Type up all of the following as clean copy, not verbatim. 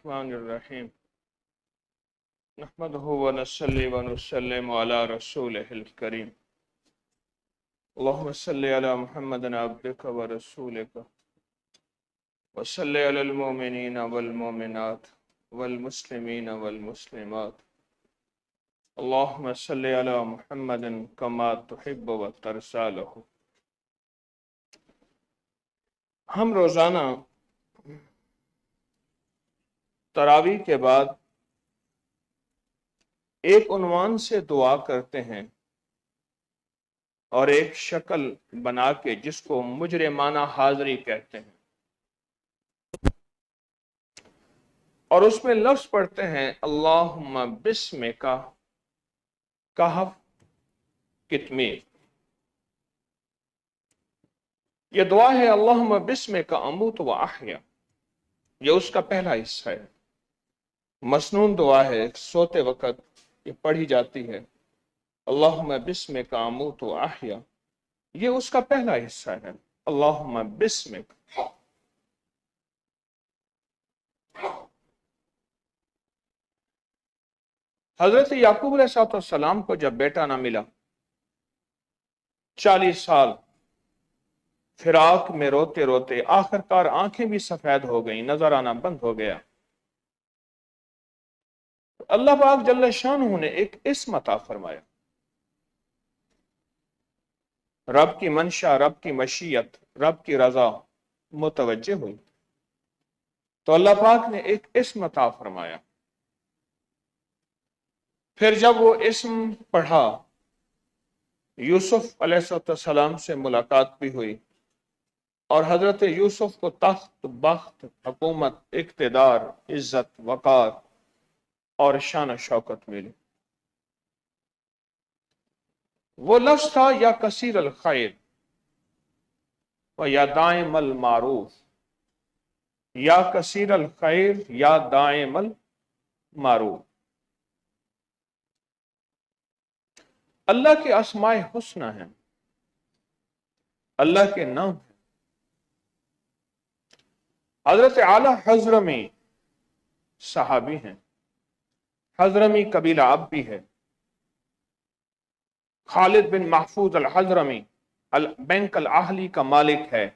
الرحمن الرحیم نحمده ونصلی ونسلم علی رسوله الکریم اللهم صل علی محمد عبدک ورسولک وصل علی المؤمنین والمؤمنات والمسلمین والمسلمات اللهم صل علی محمد کما تحب وترضى له۔ ہم روزانہ تراویح کے بعد ایک عنوان سے دعا کرتے ہیں اور ایک شکل بنا کے جس کو مجرمانہ حاضری کہتے ہیں، اور اس میں لفظ پڑھتے ہیں اللہم بسمک کہف کتمیر۔ یہ دعا ہے اللہم بسمک اموت و احیا، یہ اس کا پہلا حصہ ہے، مسنون دعا ہے، سوتے وقت یہ پڑھی جاتی ہے اللہم بسمک اموت و احیا، یہ اس کا پہلا حصہ ہے اللہم بسمک۔ حضرت یعقوب علیہ السلام کو جب بیٹا نہ ملا، 40 سال فراق میں روتے روتے آخر کار آنکھیں بھی سفید ہو گئیں، نظر آنا بند ہو گیا، اللہ پاک جل شانہ نے ایک اسم عطا فرمایا۔ رب کی منشا، رب کی مشیت، رب کی رضا متوجہ ہوئی تو اللہ پاک نے ایک اسم عطا فرمایا۔ پھر جب وہ اسم پڑھا، یوسف علیہ السلام سے ملاقات بھی ہوئی اور حضرت یوسف کو تخت، بخت، حکومت، اقتدار، عزت، وقار اور شان و شوکت ملی۔ وہ لفظ تھا یا کثیر الخیر و یا دائم المعروف، یا کثیر الخیر یا دائم المعروف۔ اللہ کے اسماء حسنی ہیں، اللہ کے نام ہیں۔ حضرت اعلیٰ حضرمی صحابی ہیں، حضرمی قبیلہ اب بھی ہے۔ خالد بن محفوظ الحضرمی بینک الاہلی کا مالک ہے،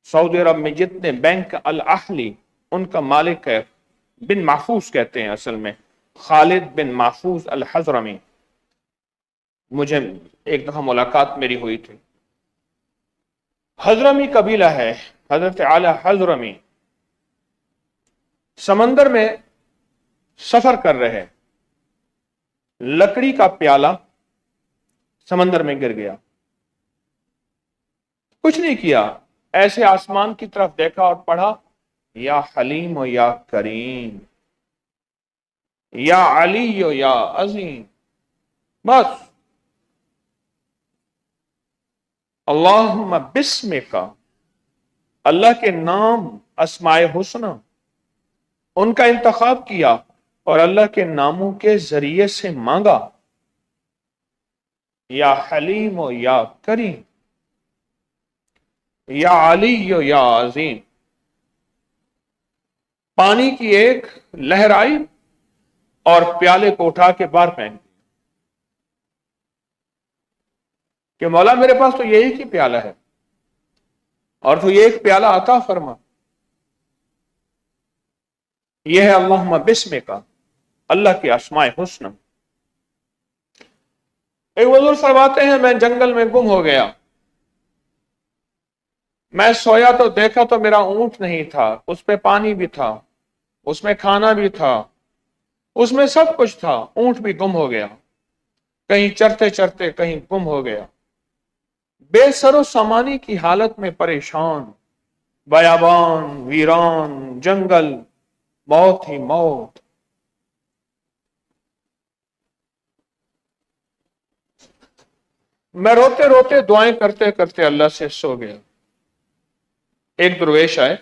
سعودی عرب میں جتنے بینک الاہلی ان کا مالک ہے، بن محفوظ کہتے ہیں اصل میں، خالد بن محفوظ الحضرمی۔ مجھے ایک دفعہ ملاقات میری ہوئی تھی۔ حضرمی قبیلہ ہے، حضرت اعلیٰ حضرمی سمندر میں سفر کر رہے، لکڑی کا پیالہ سمندر میں گر گیا، کچھ نہیں کیا، ایسے آسمان کی طرف دیکھا اور پڑھا یا حلیم و یا کریم، یا علی و یا عظیم، بس اللہم بسمک، اللہ کے نام اسماء حسنی ان کا انتخاب کیا اور اللہ کے ناموں کے ذریعے سے مانگا یا حلیم و یا کریم، یا علی و یا عظیم۔ پانی کی ایک لہر آئی اور پیالے کو اٹھا کے باہر پھینک دیا کہ مولا میرے پاس تو یہی کی پیالہ ہے اور تو یہ ایک پیالہ عطا فرما۔ یہ ہے اللہم بسمک، اللہ کے اسماء حسنی۔ ایک حضور فرماتے ہیں میں جنگل میں گم ہو گیا، میں سویا تو دیکھا تو میرا اونٹ نہیں تھا، اس پہ پانی بھی تھا، اس میں کھانا بھی تھا، اس میں سب کچھ تھا، اونٹ بھی گم ہو گیا، کہیں چرتے چرتے کہیں گم ہو گیا، بے سر و سامانی کی حالت میں پریشان، بیابان، ویران، جنگل، موت ہی موت۔ میں روتے روتے دعائیں کرتے کرتے اللہ سے سو گیا۔ ایک درویش آئے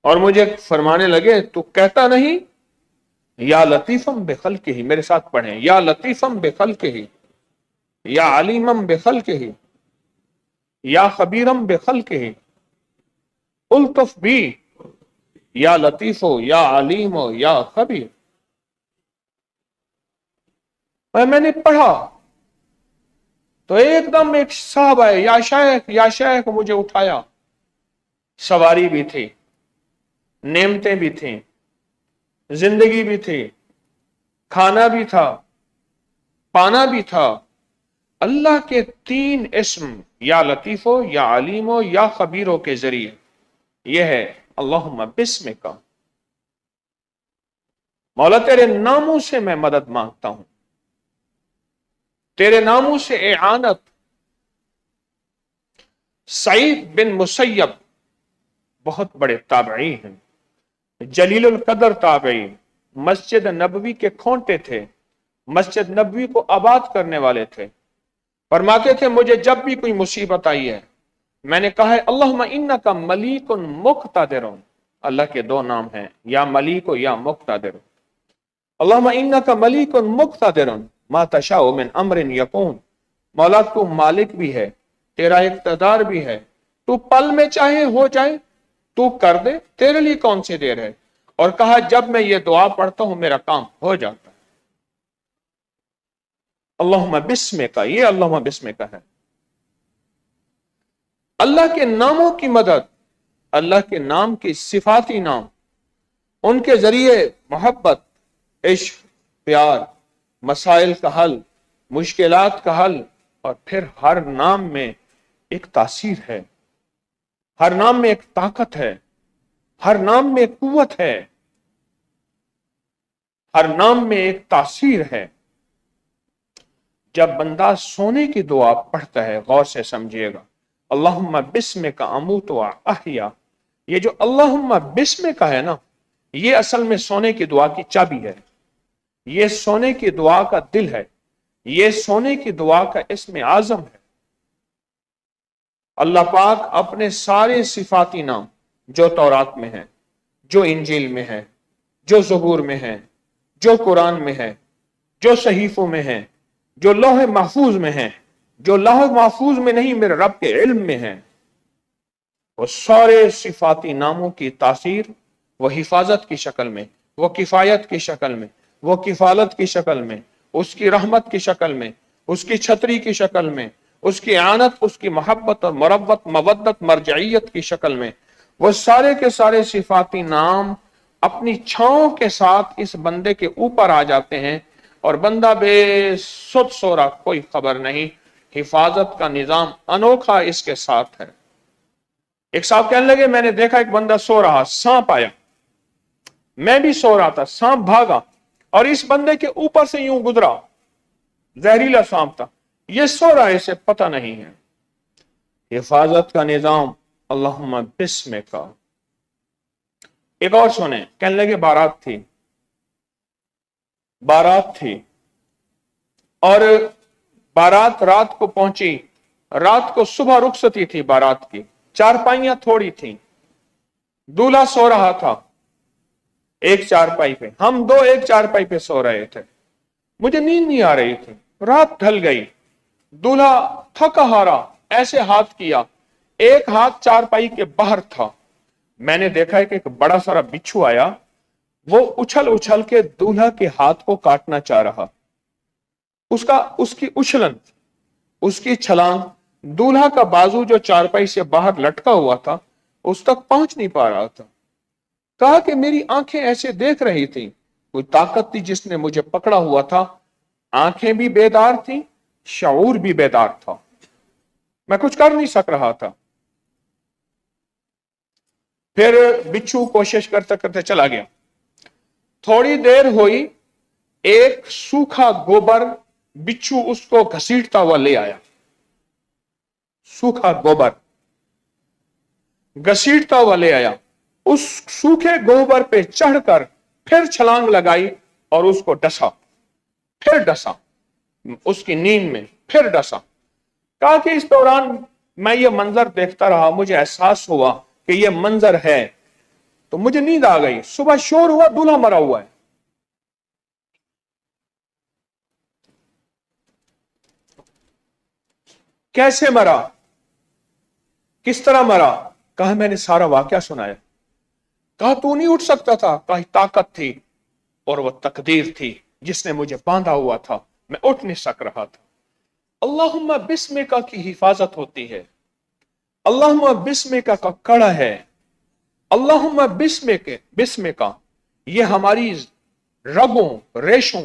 اور مجھے فرمانے لگے تو کہتا نہیں یا لطیفم بخلقہ، میرے ساتھ پڑھیں یا لطیفم بخلقہ، یا علیمم بخلقہ، یا خبیرم بخلقہ، الطف بی या लतीफो, या अलीमो, या खबीर। मैंने पढ़ा तो एकदम एक साहब आए, या शेख, मुझे उठाया। सवारी भी थी, नेमतें भी थी, जिंदगी भी थी, खाना भी था, पाना भी था। अल्लाह के 3 इस्म, या लतीफो, या अलीमो, या खबीरों के जरिए यह है अल्लाहुम्मा बिस्मिका, मौला तेरे नामों से मैं मदद मांगता हूं, तेरे नामों से एआनत। सईद बिन मुसैयब बहुत बड़े ताबई हैं, जलीलुल कदर ताबई, मस्जिद नबवी के खोंटे थे, मस्जिद नबवी को आबाद करने वाले थे। फरमाते थे मुझे जब भी कोई मुसीबत आई है, मैंने कहा है अल्लाहुम्मा इन्नका मलीकुन मुक्तादिरुन। अल्लाह के 2 नाम हैं, या मलीक या मुक्तादिर। अल्लाहुम्मा इन्नका मलीकुन मुक्तादिरुन मा तशाउ मिन अम्रिन यकून। मौला तू मालिक भी है, तेरा इख्तियार भी है, तू पल में चाहे हो जाए, तू कर दे, तेरे लिए कौन सी देर है। और कहा जब मैं ये दुआ पढ़ता हूं मेरा काम हो जाता है। अल्लाहुम्मा बिस्मिका, ये अल्लाहुम्मा बिस्मिका है। अल्लाह के नामों की मदद, अल्लाह के नाम की सिफाती नाम, उनके जरिए मोहब्बत, इश्क, प्यार, मसाइल का हल, मुश्किलात का हल। और फिर हर नाम में एक तासीर है, हर नाम में एक ताकत है, हर नाम में एक कुव्वत है, हर नाम में एक तासीर है। जब बंदा सोने की दुआ पढ़ता है, गौर से समझिएगा, अल्लाहुम्मा बिस्मिका अमूतु व अहया, ये जो अल्लाहुम्मा बिस्मिका है ना, ये असल में सोने की दुआ की चाबी है, ये सोने की दुआ का दिल है, ये सोने की दुआ का इस्म आजम है। अल्लाह पाक अपने सारे सिफाती नाम जो तौरात में है, जो इंजील में है, जो ज़बूर में है, जो कुरान में है, जो सहीफों में है, जो लौह महफूज में है, जो लौह महफूज में नहीं मेरे रब के इल्म में है, वो सारे सिफाती नामों की तासीर वो हिफाजत की शक्ल में, वो किफायत की शक्ल में, वो किफालत की शक्ल में, उसकी रहमत की शक्ल में, उसकी छतरी की शक्ल में, उसकी आनत, उसकी मोहब्बत और मरब्बत, मवद्दत, मरजइयत की शक्ल में, वो सारे के सारे सिफाती नाम अपनी छांव के साथ इस बंदे के ऊपर आ जाते हैं और बंदा बेसुध सो रहा, कोई खबर नहीं। हिफाजत का निजाम अनोखा इसके साथ है। एक साहब कहने लगे मैंने देखा एक बंदा सो रहा, सांप आया, मैं भी सो रहा था, सांप भागा और इस बंदे के ऊपर से यूं गुजरा, जहरीला सांप था, ये सो रहा है, इसे पता नहीं है। हिफाजत का निजाम अल्लाहुम्मा बिस्मिका। एक और सुने, कहने लगे बारात थी और बारात रात को पहुंची, रात को सुबह रुखसती थी बारात की, चारपाइयां थोड़ी थी, दूल्हा सो रहा था एक चारपाई पे, हम 2 एक चारपाई पे सो रहे थे। मुझे नींद नहीं आ रही थी, रात ढल गई, दूल्हा थका हारा ऐसे हाथ किया, एक हाथ चारपाई के बाहर था। मैंने देखा है कि एक बड़ा सारा बिच्छू आया, वो उछल उछल के दूल्हा के हाथ को काटना चाह रहा। उसकी उछलन, उसकी छलांग, दूल्हा का बाजू जो चारपाई से बाहर लटका हुआ था उस तक पहुंच नहीं पा रहा था। कहा कि मेरी आंखें ऐसे देख रही थी, कोई ताकत थी जिसने मुझे पकड़ा हुआ था, आंखें भी बेदार थी, शऊर भी बेदार था, मैं कुछ कर नहीं सक रहा था। फिर बिच्छू कोशिश करते करते चला गया। थोड़ी देर हुई, एक सूखा गोबर बिच्छू उसको घसीटता हुआ ले आया, सूखा गोबर घसीटता हुआ ले आया। उस सूखे गोबर पे चढ़कर फिर छलांग लगाई और उसको डसा, फिर डसा, उसकी नींद में फिर डसा। कहा कि इस दौरान मैं ये मंजर देखता रहा, मुझे एहसास हुआ कि ये मंजर है, तो मुझे नींद आ गई। सुबह शोर हुआ दूल्हा मरा हुआ है। कैसे मरा, किस तरह मरा? कहा मैंने सारा वाकया सुनाया। कहा तू नहीं उठ सकता था, कहा ताकत थी और वह तकदीर थी जिसने मुझे बांधा हुआ था, मैं उठ नहीं सक रहा था। अल्लाहुम्मा बिस्मिका की हिफाजत होती है, अल्लाहुम्मा बिस्मिका का कड़ा है, अल्लाहुम्मा बिस्मिका ये हमारी रगों, रेशों,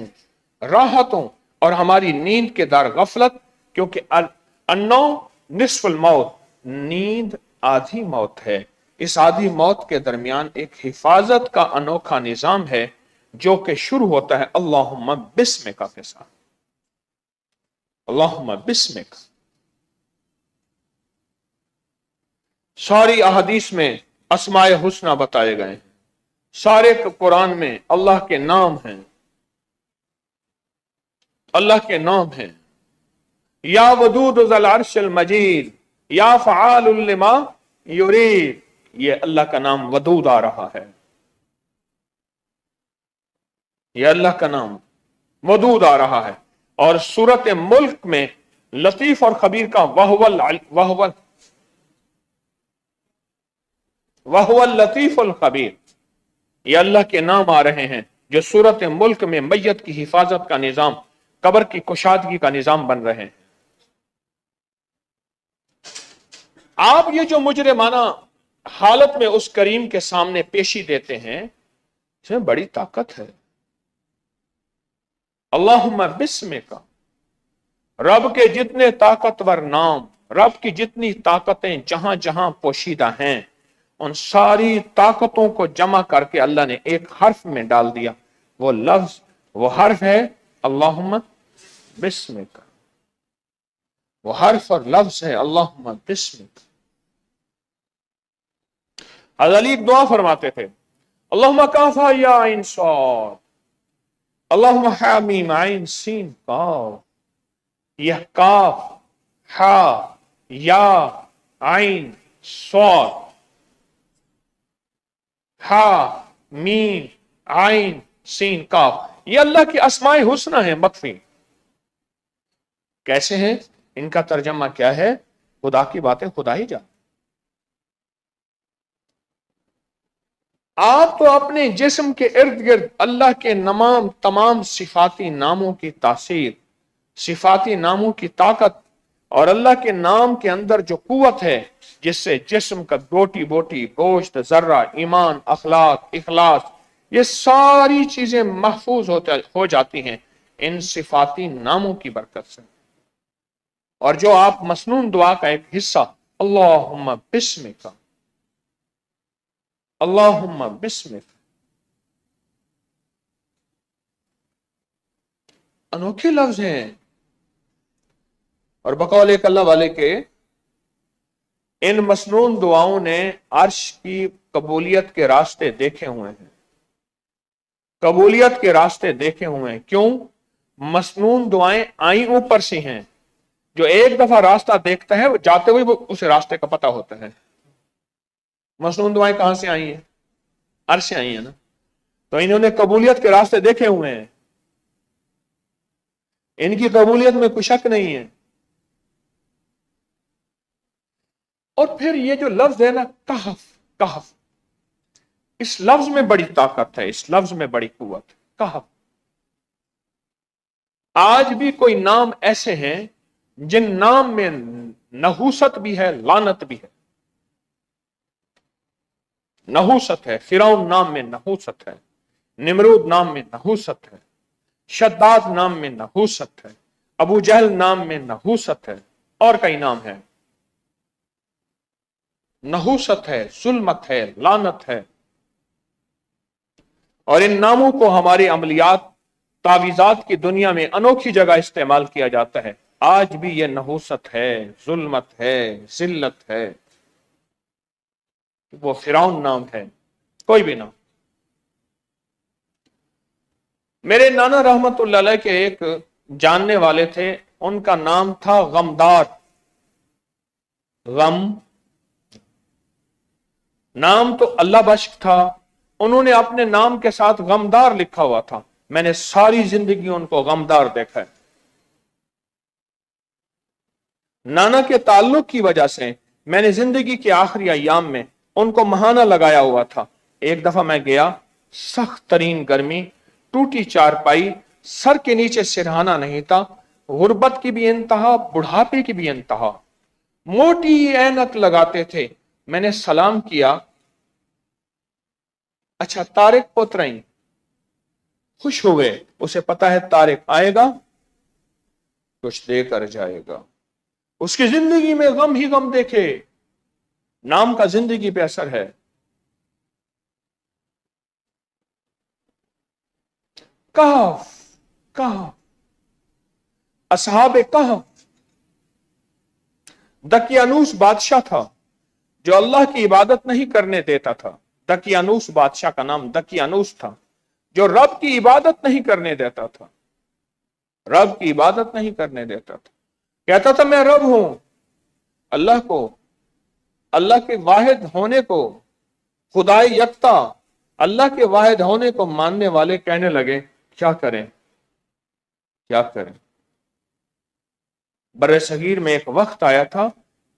राहतों और हमारी नींद के दर गफलत, क्योंकि अन्नौ निस्फुल मौत, नींद आधी मौत है। इस आधी मौत के दरमियान एक हिफाजत का अनोखा निजाम है जो कि शुरू होता है अल्लाहुम्मा बिस्मिका के साथ, अल्लाहुम्मा बिस्मिका। सारी अहदीस में अस्माए हुस्ना बताए गए हैं, सारे कुरान में अल्लाह के नाम हैं, अल्लाह के नाम हैं। या वदूद ज़ल अर्शिल मजीद, या फ़आलुल लिमा युरीद, ये अल्लाह का नाम वदूद आ रहा है, ये अल्लाह का नाम वदूद आ रहा है। और सूरत मुल्क में लतीफ और खबीर का वहुवल लतीफुल खबीर, ये अल्लाह के नाम आ रहे हैं जो सूरत मुल्क में मैयत की हिफाजत का निजाम, कब्र की कुशादगी का निजाम बन रहे हैं। आप ये जो मुजरिमाना हालत में उस करीम के सामने पेशी देते हैं, इसमें बड़ी ताकत है। अल्लाहुम्मा बिस्मिका, रब के जितने ताकतवर नाम, रब की जितनी ताकतें जहां जहां पोशीदा हैं, उन सारी ताकतों को जमा करके अल्लाह ने एक हर्फ में डाल दिया। वो लफ्ज, वो हर्फ है अल्लाहुम्मा बिस्मिका, वो हर्फ और लफ्ज है अल्लाहुम्मा बिस्मिका। हज़रत अली दुआ फरमाते थे, अल्लाहुम्मा काफा या आइन सॉद, अल्लाहुम्मा हामीम आइन सीन काफ। यह काफ, हा, या, आइन, सॉद, हा, मीम, आइन, सीन, काफ, ये अल्लाह की अस्माए हुस्ना है मख्फी। कैसे हैं? इनका तर्जमा क्या है? खुदा की बातें खुदा ही जाने। आप तो अपने जिस्म के इर्द गिर्द अल्लाह के तमाम सिफाती नामों की तासीर, सिफाती नामों की ताकत और अल्लाह के नाम के अंदर जो कुव्वत है जिससे जिस्म का बोटी बोटी, गोश्त, जर्रा, ईमान, अखलाक, इखलास, ये सारी चीजें महफूज हो जाती हैं इन सिफाती नामों की बरकत से। और जो आप मसनून दुआ का एक हिस्सा अल्लाहुम्मा बिस्मिका, अल्लाहुम्मा बिस्मिका, अनोखे लफ्ज हैं। और बकौल एक अल्लाह वाले के इन मसनून दुआओं ने अर्श की कबूलियत के रास्ते देखे हुए हैं, कबूलियत के रास्ते देखे हुए हैं। क्यों? मसनून दुआएं आई ऊपर से हैं। जो एक दफा रास्ता देखता है, वो जाते हुए वो उस रास्ते का पता होता है। मसनून दुआएं कहां से आई हैं? अर्श से आई है ना। तो इन्होंने कबूलियत के रास्ते देखे हुए हैं, इनकी कबूलियत में कोई शक नहीं है। और फिर ये जो लफ्ज है ना, कहफ, कहफ, इस लफ्ज में बड़ी ताकत है, इस लफ्ज में बड़ी कुव्वत है, कहफ। आज भी कोई नाम ऐसे हैं जिन नाम में नहूसत भी है, लानत भी है। नहूसत है, फिरौन नाम में नहूसत है, निमरूद नाम में नहूसत है, शद्दाद नाम में नहूसत है, अबू जहल नाम में नहूसत है, और कई नाम है। नहूसत है, जुल्मत है, लानत है। और इन नामों को हमारे अमलियात, तावीज़ात की दुनिया में अनोखी जगह इस्तेमाल किया जाता है। आज भी यह नहूसत है, जुल्मत है, जिल्लत है। वो फिरौन नाम है, कोई भी नाम। मेरे नाना रहमतुल्लाह अलैह के एक जानने वाले थे, उनका नाम था गमदार। गम नाम तो अल्लाह बख्श था, उन्होंने अपने नाम के साथ गमदार लिखा हुआ था। मैंने सारी जिंदगी उनको गमदार देखा है। नाना के ताल्लुक की वजह से मैंने जिंदगी के आखिरी अय्याम में उनको महाना लगाया हुआ था। एक दफा मैं गया, सख्त तरीन गर्मी, टूटी चारपाई, सर के नीचे सिरहाना नहीं था, गुर्बत की भी इंतहा, बुढ़ापे की भी इंतहा, मोटी ऐनक लगाते थे। मैंने सलाम किया, अच्छा तारिक पोतराई, खुश हो गए, उसे पता है तारिक आएगा, कुछ देकर जाएगा। उसकी जिंदगी में गम ही गम देखे, नाम का जिंदगी पे असर है। कहफ, कहफ, असहाबे कहफ। दकियानूस बादशाह था जो अल्लाह की इबादत नहीं करने देता था। दकियानूस बादशाह का नाम दकियानूस था, जो रब की इबादत नहीं करने देता था, रब की इबादत नहीं करने देता था। कहता था मैं रब हूं। अल्लाह को, अल्लाह के वाहिद होने को, खुदाए यकता, अल्लाह के वाहिद होने को मानने वाले कहने लगे क्या करें, क्या करें। बर्रे सगीर में एक वक्त आया था,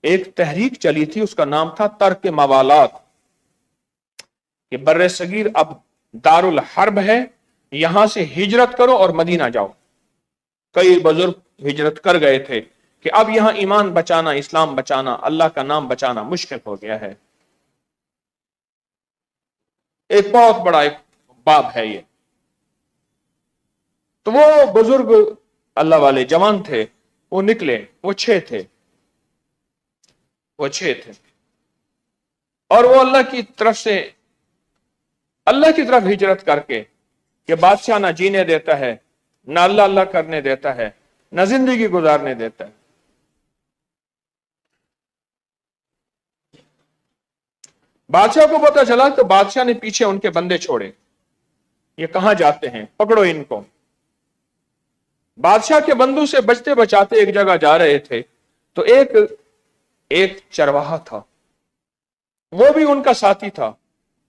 एक तहरीक चली थी, उसका नाम था तर्क मवालात, कि बर्रे सगीर अब दारुल हर्ब है, यहां से हिजरत करो और मदीना जाओ। कई बुजुर्ग हिजरत कर गए थे कि अब यहां ईमान बचाना, इस्लाम बचाना, अल्लाह का नाम बचाना मुश्किल हो गया है। एक बहुत बड़ा एक बाब है ये। तो वो बुजुर्ग अल्लाह वाले जवान थे, वो निकले, वो छह थे, वो छह थे, और वो अल्लाह की तरफ से, अल्लाह की तरफ हिजरत करके, कि बादशाह ना जीने देता है, ना अल्लाह अल्लाह करने देता है, ना जिंदगी गुजारने देता है। बादशाह को पता चला तो बादशाह ने पीछे उनके बंदे छोड़े, ये कहां जाते हैं, पकड़ो इनको। बादशाह के बंदू से बचते बचाते एक जगह जा रहे थे, तो एक चरवाहा था, वो भी उनका साथी था।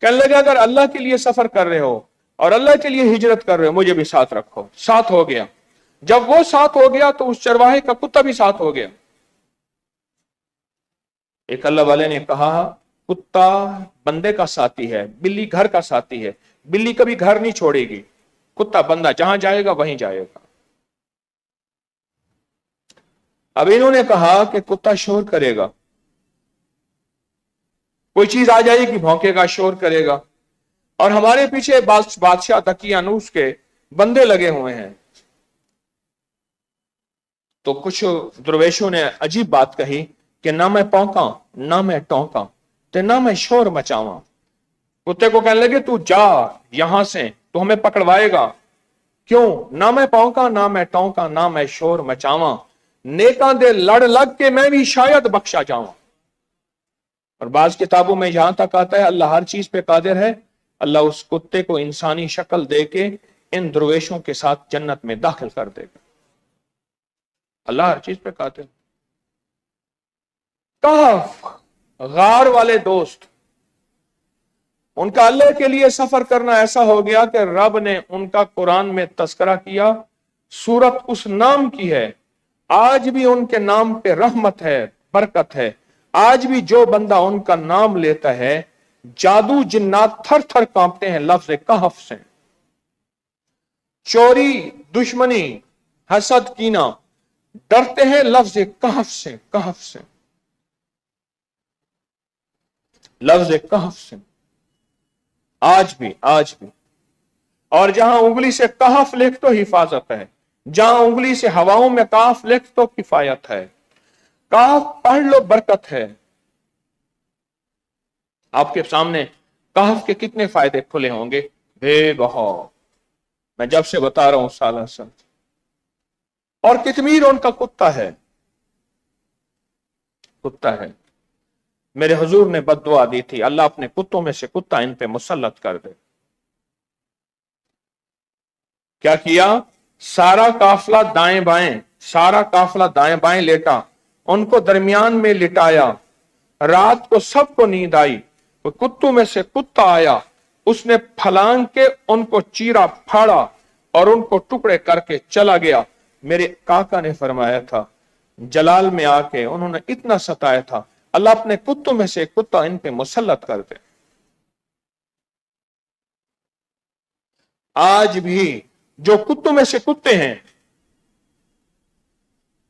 कहने लगा अगर अल्लाह के लिए सफर कर रहे हो और अल्लाह के लिए हिजरत कर रहे हो, मुझे भी साथ रखो। साथ हो गया। जब वो साथ हो गया तो उस चरवाहे का कुत्ता भी साथ हो गया। एक अल्लाह वाले ने कहा कुत्ता बंदे का साथी है, बिल्ली घर का साथी है, बिल्ली कभी घर नहीं छोड़ेगी, कुत्ता बंदा जहां जाएगा वहीं जाएगा। अब इन्होंने कहा कि कुत्ता शोर करेगा, कोई चीज आ जाएगी, भौंकेगा, शोर करेगा, और हमारे पीछे बादशाह दकियानूस के बंदे लगे हुए हैं। तो कुछ दुर्वेशों ने अजीब बात कही कि ना मैं पौंका, ना मैं टौंका, ते ना मैं शोर मचावा। कुत्ते को कहने लगे तू जा यहां से, तो हमें पकड़वाएगा। क्यों? ना मैं पौंका, ना मैं टौंका, ना मैं शोर मचावा, नेका दे लड़ लग के मैं भी शायद बख्शा जाऊं। और बाज किताबों में यहां तक आता है अल्लाह हर चीज पे कादिर है। अल्लाह उस कुत्ते को इंसानी शक्ल दे के इन दुर्वेशों के साथ जन्नत में दाखिल कर देगा। अल्लाह हर चीज पे कादिर। कहफ, गार वाले दोस्त, उनका अल्लाह के लिए सफर करना ऐसा हो गया कि रब ने उनका कुरान में तस्करा किया। सूरत उस नाम की है, आज भी उनके नाम पे रहमत है, बरकत है। आज भी जो बंदा उनका नाम लेता है, जादू जिन्नात थर थर कांपते हैं लफ्ज कहफ से। चोरी, दुश्मनी, हसद, कीना डरते हैं लफ्ज कहफ से, कहफ से, लफ्ज कहफ से। आज भी, आज भी। और जहां उंगली से कहफ लिख तो हिफाजत है, जहां उंगली से हवाओं में काफ लिख तो किफायत है। काफ पढ़ लो, बरकत है। आपके सामने कहफ के कितने फायदे खुले होंगे, बेबहा। मैं जब से बता रहा हूं साल साल। और कितमीर उनका कुत्ता है, कुत्ता है। मेरे हुजूर ने बद्दुआ दी थी, अल्लाह अपने कुत्तों में से कुत्ता इन पे मुसल्लत कर दे। क्या किया? सारा काफिला दाएं बाएं, सारा काफिला दाएं बाएं लेटा, उनको दरमियान में लिटाया। रात को सबको नींद आई, कुत्तों में से कुत्ता आया, उसने फलांग के उनको चीरा फाड़ा और उनको टुकड़े करके चला गया। मेरे काका ने फरमाया था, जलाल में आके उन्होंने इतना सताया था, अल्लाह अपने कुत्तों में से कुत्ता इन पे मुसल्लत कर दे। आज भी जो कुत्तों में से कुत्ते हैं,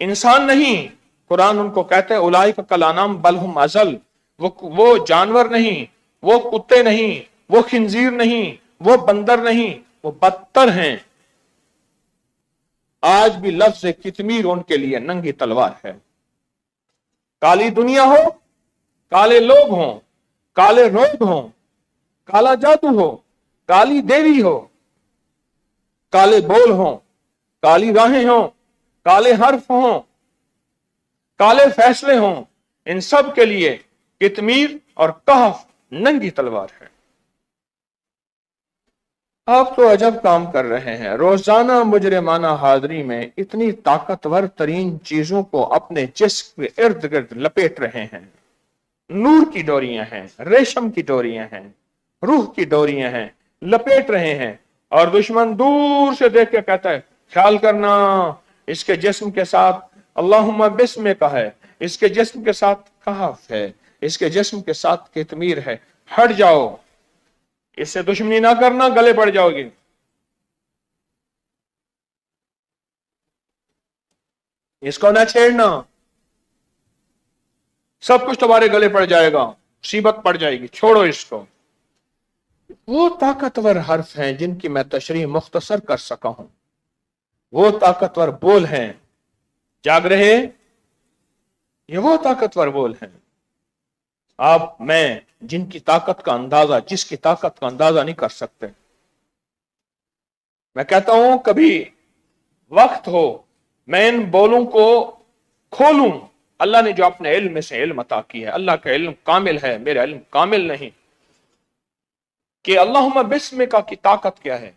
इंसान नहीं, कुरान उनको कहते हैं उलाइक कलानाम बलहुम अजल, वो जानवर नहीं, वो कुत्ते नहीं, वो खिंजीर नहीं, वो बंदर नहीं, वो बदतर हैं। आज भी लफ्ज कितमीर उनके लिए नंगी तलवार है। काली दुनिया हो, काले लोग हों, काले रोग हों, काला जादू हो, काली देवी हो, काले बोल हों, काली राहें हों, काले हर्फ हों, काले फैसले हों, इन सब के लिए कितमीर और कहफ नंगी तलवार है। आप तो अजब काम कर रहे हैं, रोजाना मुजरिमाना हाजिरी में इतनी ताकतवर तरीन चीजों को अपने जिस्म के इर्द गिर्द लपेट रहे हैं। नूर की डोरियां हैं, रेशम की डोरियां हैं, रूह की डोरियां हैं, लपेट रहे हैं। और दुश्मन दूर से देख के कहता है ख्याल करना, इसके जिस्म के साथ अल्लाहुम्मा बिस्मे का है, इसके जिस्म के साथ कहफ है, इसके जिस्म के साथ कितमीर है, हट जाओ, इससे दुश्मनी ना करना, गले पड़ जाओगे। इसको ना छेड़ना, सब कुछ तुम्हारे गले पड़ जाएगा, मुसीबत पड़ जाएगी, छोड़ो इसको। वो ताकतवर हर्फ हैं जिनकी मैं तशरीह मुख्तसर कर सका हूं, वो ताकतवर बोल हैं, जाग रहे, ये वो ताकतवर बोल हैं। आप मैं जिनकी ताकत का अंदाजा, जिसकी ताकत का अंदाजा नहीं कर सकते। मैं कहता हूं कभी वक्त हो मैं इन बोलों को खोलूं। अल्लाह ने जो अपने इल्म में से इल्म अता किया है, अल्लाह का इल्म कामिल है, मेरा इल्म कामिल नहीं, कि अल्लाहुम्मा बिस्मिका की ताकत क्या है।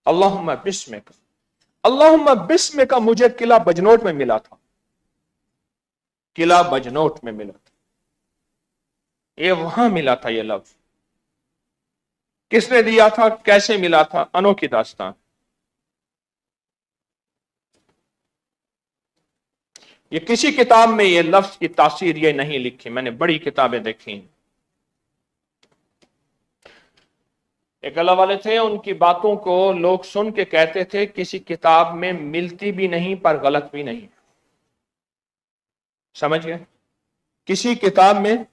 अल्लाहुम्मा बिस्मिका, अल्लाहुम्मा बिस्मिका मुझे किला बजनोट में मिला था, किला बजनोट में मिला था, ये वहां मिला था। ये लफ्ज किसने दिया था, कैसे मिला था, अनोखी दास्तान। ये किसी किताब में ये लफ्ज की तासीर ये नहीं लिखी, मैंने बड़ी किताबें देखी। एक अल्लाह वाले थे, उनकी बातों को लोग सुन के कहते थे किसी किताब में मिलती भी नहीं पर गलत भी नहीं। समझ गए, किसी किताब में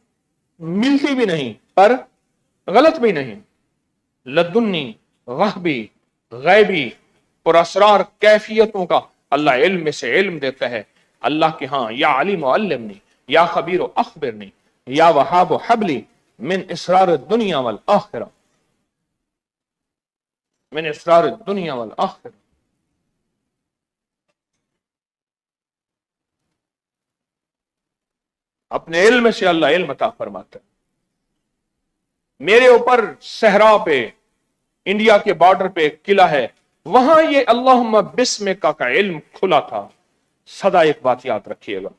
मिलती भी नहीं पर गलत भी नहीं। लदुन्नी गहबी गैबी पुरअसरार कैफियतों का अल्लाह इल्म में से इल्म देता है। अल्लाह के हाँ, या अलीम अल्लिमनी, या खबीर अखबिरनी, या वहाब हबली मिन इसरार दुनिया वल आखिरा, मिन इसरार दुनिया वल आखिरा। अपने इल्म से अल्लाह इल्म अता फरमाता है। मेरे ऊपर सहरा पे, इंडिया के बॉर्डर पे एक किला है, वहां ये अल्लाहुम्मा बिस्मिका का इल्म खुला था। सदा एक बात याद रखिएगा,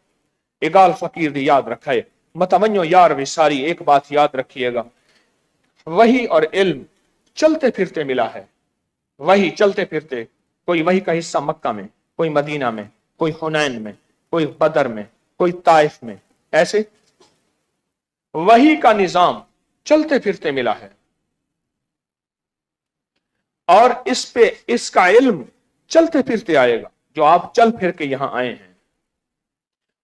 इगाल फकीर ने याद रखा है, मतवन्यो यार विसारी, एक बात याद रखिएगा, वही और इल्म चलते फिरते मिला है। वही चलते फिरते, कोई वही का हिस्सा मक्का में, कोई मदीना में, कोई हुनैन में, कोई बदर में, कोई ताइफ में, ऐसे वही का निजाम चलते फिरते मिला है। और इस पे इसका इल्म चलते फिरते आएगा, जो आप चल फिर के यहां आए हैं।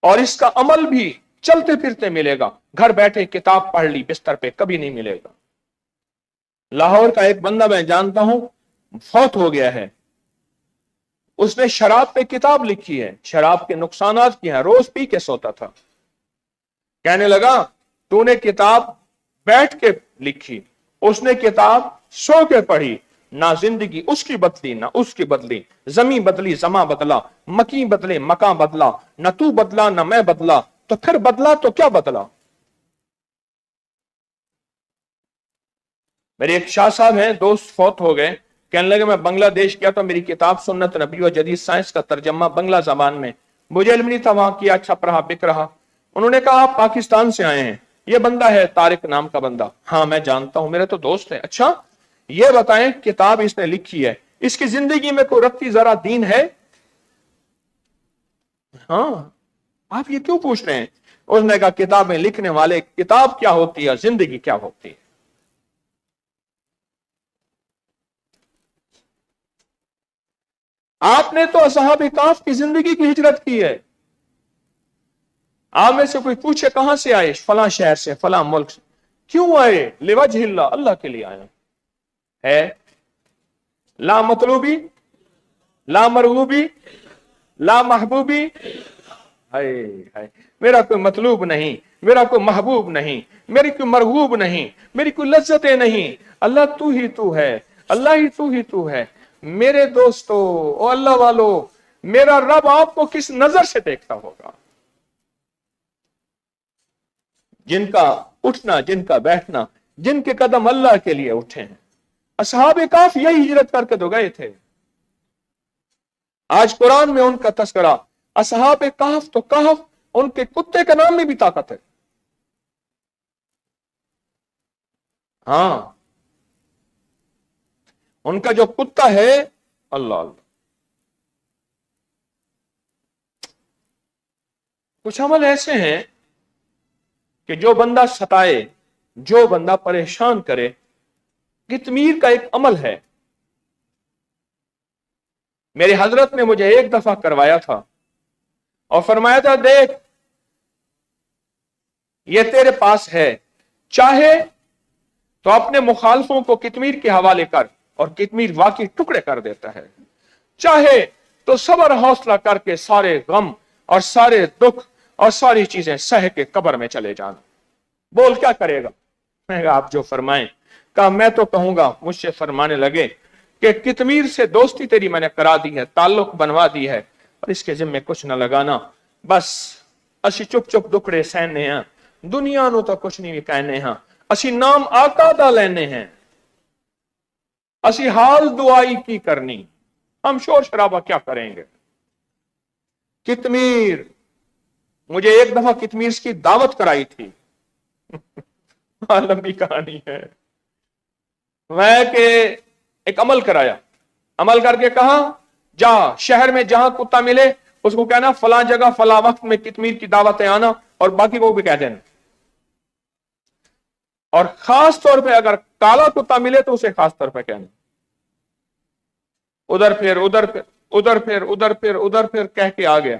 और इसका अमल भी चलते फिरते मिलेगा, घर बैठे किताब पढ़ ली बिस्तर पे कभी नहीं मिलेगा। लाहौर का एक बंदा मैं जानता हूं, फौत हो गया है, उसने शराब पे किताब लिखी है, शराब के नुकसानात क्या है, रोज पी के सोता था। कहने लगा तूने किताब बैठ के लिखी, उसने किताब सो के पढ़ी, ना जिंदगी उसकी बदली ना उसकी बदली, जमी बदली जमा बदला, मकी बदले मका बदला, न तू बदला न मैं बदला, तो फिर बदला तो क्या बदला। मेरे एक शाह साहब हैं, दोस्त फौत हो गए, कहने लगे मैं बांग्लादेश गया तो मेरी किताब सुन्नत नबी और जदीद साइंस का तर्जमा बांग्ला जबान में, मुझे इल्म नहीं था, वहां किया, छप रहा, बिक रहा। उन्होंने कहा आप पाकिस्तान से आए हैं, ये बंदा है तारिक नाम का बंदा। हाँ मैं जानता हूं, मेरे तो दोस्त है। अच्छा ये बताएं किताब इसने लिखी है, इसकी जिंदगी में कोई रत्ती जरा दीन है? हाँ, आप ये क्यों पूछ रहे हैं? उसने कहा किताबें लिखने वाले, किताब क्या होती है, जिंदगी क्या होती है। आपने तो असहाब काफ की जिंदगी की हिजरत की है। आप में से कोई पूछे कहां से आए, फला शहर से, फला मुल्क से। क्यों आए? लिवजहिल्लाह, अल्लाह के लिए आया है। ला मतलूबी, ला मरगूबी, ला महबूबी। हाय हाय, मेरा कोई मतलूब नहीं, मेरा कोई महबूब नहीं, मेरी कोई मरगूब नहीं, मेरी कोई लज्जतें नहीं। अल्लाह तू ही तू है, अल्लाह ही तू ही तू है। मेरे दोस्तों, ओ अल्लाह वालों, मेरा रब आपको किस नजर से देखता होगा? जिनका उठना, जिनका बैठना, जिनके कदम अल्लाह के लिए उठे हैं। असहाब काफ यही हिजरत करके तो गए थे। आज कुरान में उनका तस्करा, असहाब कहफ तो कहफ, उनके कुत्ते के नाम में भी ताकत है। हाँ, उनका जो कुत्ता है, अल्लाह अल्लाह। कुछ अमल ऐसे हैं कि जो बंदा सताए, जो बंदा परेशान करे। कितमीर का एक अमल है, मेरे हजरत ने मुझे एक दफा करवाया था और फरमाया था, देख ये तेरे पास है, चाहे तो अपने मुखालफों को कितमीर के हवाले कर, और कितमीर वाकई टुकड़े कर देता है। चाहे तो सब्र हौसला करके सारे गम और सारे दुख और सारी चीजें सह के कब्र में चले जाना। बोल क्या करेगा? मैं कहा, आप जो फरमाएं। कहा, मैं तो कहूंगा, मुझसे फरमाने लगे कि कितमीर से दोस्ती तेरी मैंने करा दी है, ताल्लुक बनवा दी है, और इसके जिम्मे कुछ न लगाना। बस असी चुप चुप दुखड़े सहने हैं, दुनिया नु तो कुछ नहीं कहने हैं। असी नाम आका दा लेने हैं, असी हाल दुआई की करनी, हम शोर शराबा क्या करेंगे। कितमीर, मुझे एक दफा कितमीर की दावत कराई थी। लंबी कहानी है। मैं के एक अमल कराया, अमल करके कहा, जा शहर में जहां कुत्ता मिले उसको कहना फला जगह फला वक्त में कितमीर की दावत है आना, और बाकी को भी कह देना। और खास तौर पे अगर काला कुत्ता मिले तो उसे खास तौर पे कहना। उधर फिर उधर फिर उधर फिर उधर फिर उधर फिर कह के आ गया।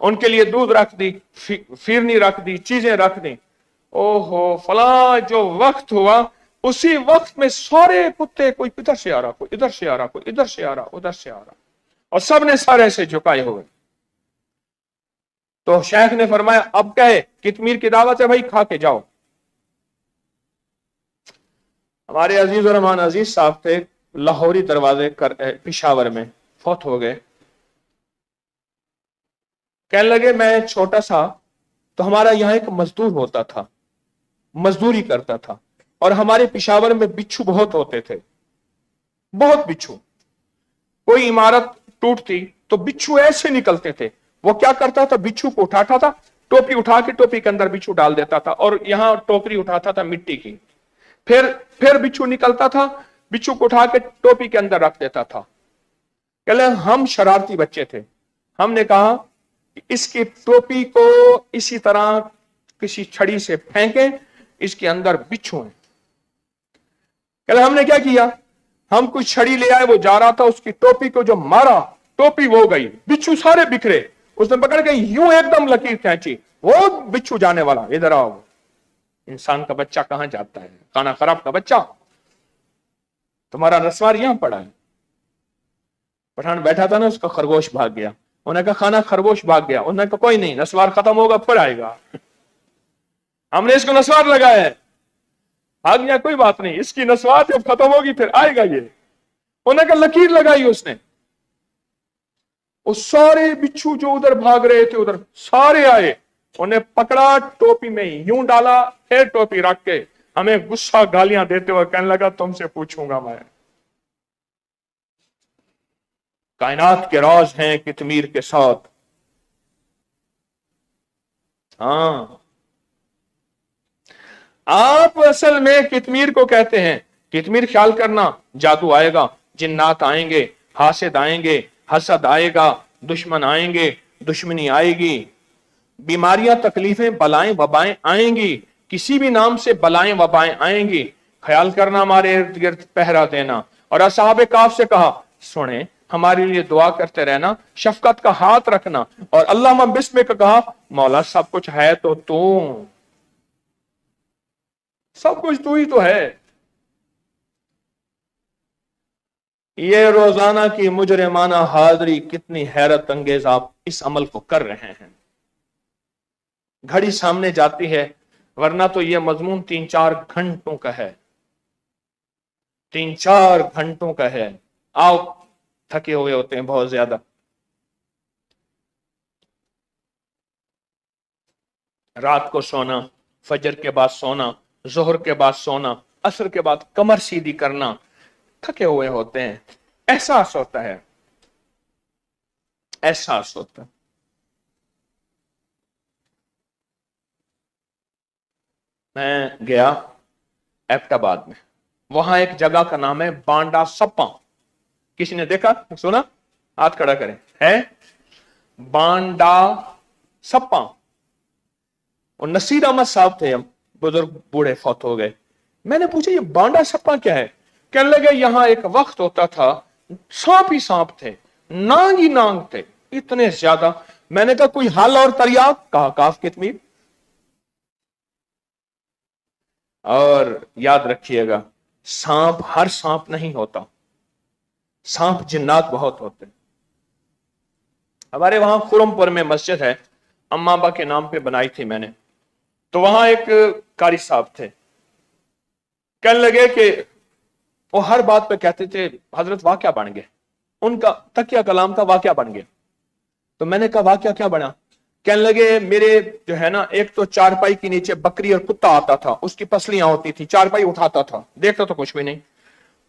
उनके लिए दूध रख दी, फिरनी रख दी, चीजें रख दी। ओहो, फला जो वक्त हुआ, उसी वक्त में सारे कुत्ते, कोई इधर से आ रहा, कोई इधर से आ रहा, कोई इधर से आ रहा, उधर से आ रहा, और सबने सारे से झुकाए हुए। तो शेख ने फरमाया, अब कहे कितमीर की दावत है भाई, खा के जाओ। हमारे अजीज और रहमान अजीज साहब थे, लाहौरी दरवाजे कर पिशावर में, फौत हो गए। कहने लगे, मैं छोटा सा, तो हमारा यहाँ एक मजदूर होता था, मजदूरी करता था, और हमारे पिशावर में बिच्छू बहुत होते थे, बहुत बिच्छू। कोई इमारत टूटती तो बिच्छू ऐसे निकलते थे। वो क्या करता था, बिच्छू को उठाता था, टोपी उठा के टोपी के अंदर बिच्छू डाल देता था, और यहां टोकरी उठाता था मिट्टी की। फिर बिच्छू निकलता था, बिच्छू को उठा के टोपी के अंदर रख देता था। कहले, हम शरारती बच्चे थे, हमने कहा कि इसकी टोपी को इसी तरह किसी छड़ी से फेंकें, इसके अंदर बिच्छू है। कहले, हमने क्या किया, हम कुछ छड़ी ले आए, वो जा रहा था, उसकी टोपी को जो मारा, टोपी वो गई, बिच्छू सारे बिखरे। उसने पकड़ के यूं एकदम लकीर खींची, वो बिच्छू जाने वाला, इधर आओ। इंसान का बच्चा कहां जाता है, खाना खराब का बच्चा, तुम्हारा रसवार यहां पड़ा है। पठान बैठा था ना, उसका खरगोश भाग गया। उन्होंने कहा, खाना खरगोश भाग गया। उन्होंने कहा, कोई नहीं, नस्वार खत्म होगा फिर आएगा। हमने इसको नस्वार लगाया है, भाग गया कोई बात नहीं, इसकी नस्वार जब खत्म होगी फिर आएगा ये। उन्होंने कहा, लकीर लगाई उसने। वो सारे बिच्छू जो उधर भाग रहे थे उधर सारे आए, उन्हें पकड़ा, टोपी में यूं डाला, फिर टोपी रख के हमें गुस्सा गालियां देते हुए कहने लगा, तुमसे पूछूंगा मैं। कायनात के राज हैं कितमीर के साथ। हाँ, आप असल में कितमीर को कहते हैं। कितमीर ख्याल करना, जादू आएगा, जिन्नात आएंगे, हासिद आएंगे, हसद आएगा, दुश्मन आएंगे, दुश्मनी आएगी, बीमारियां, तकलीफें, बलाएं, वबाएं आएंगी, किसी भी नाम से बलाएं वबाएं आएंगी। ख्याल करना, हमारे इर्द गिर्द पहरा देना। और असहाबे काफ से कहा, सुने हमारे लिए दुआ करते रहना, शफकत का हाथ रखना। और अल्लाह बिस्मिक का कहा, मौला सब कुछ है तो तू, सब कुछ तू ही तो है। ये रोजाना की मुजरिमाना हाजिरी कितनी हैरत अंगेज आप इस अमल को कर रहे हैं। घड़ी सामने जाती है, वरना तो ये मजमून 3-4 घंटों का है, 3-4 घंटों का है। आओ, थके हुए होते हैं बहुत ज्यादा। रात को सोना, फजर के बाद सोना, जोहर के बाद सोना, असर के बाद कमर सीधी करना, थके हुए होते हैं। एहसास होता है, एहसास होता है। मैं गया एबटाबाद में, वहां एक जगह का नाम है बांडा सप्पा। किसी ने देखा, सुना? हाथ खड़ा करें। है बांडा सप्पा। और नसीर अहमद साहब थे, बुजुर्ग बूढ़े फौत हो गए। मैंने पूछा ये बांडा सप्पा क्या है? कहने लगे यहां एक वक्त होता था, सांप ही सांप थे, नांग ही नांग थे, इतने ज्यादा। मैंने कहा कोई हल और तरियाक? कहा काफ कितमीर। और याद रखिएगा, सांप हर सांप नहीं होता, सांप जिन्नात बहुत होते हैं। हमारे वहां खुरमपुर में मस्जिद है, अम्माबा के नाम पे बनाई थी मैंने। तो वहां एक कारी साहब थे, कहने लगे कि वो हर बात पे कहते थे हजरत वाकया बन गया, उनका तकिया कलाम का वाकया बन गया। तो मैंने कहा वाकया क्या बना? कहने लगे मेरे जो है ना, एक तो चारपाई के नीचे बकरी और कुत्ता आता था, उसकी पसलियां होती थी, चारपाई उठाता था, देखता तो कुछ भी नहीं।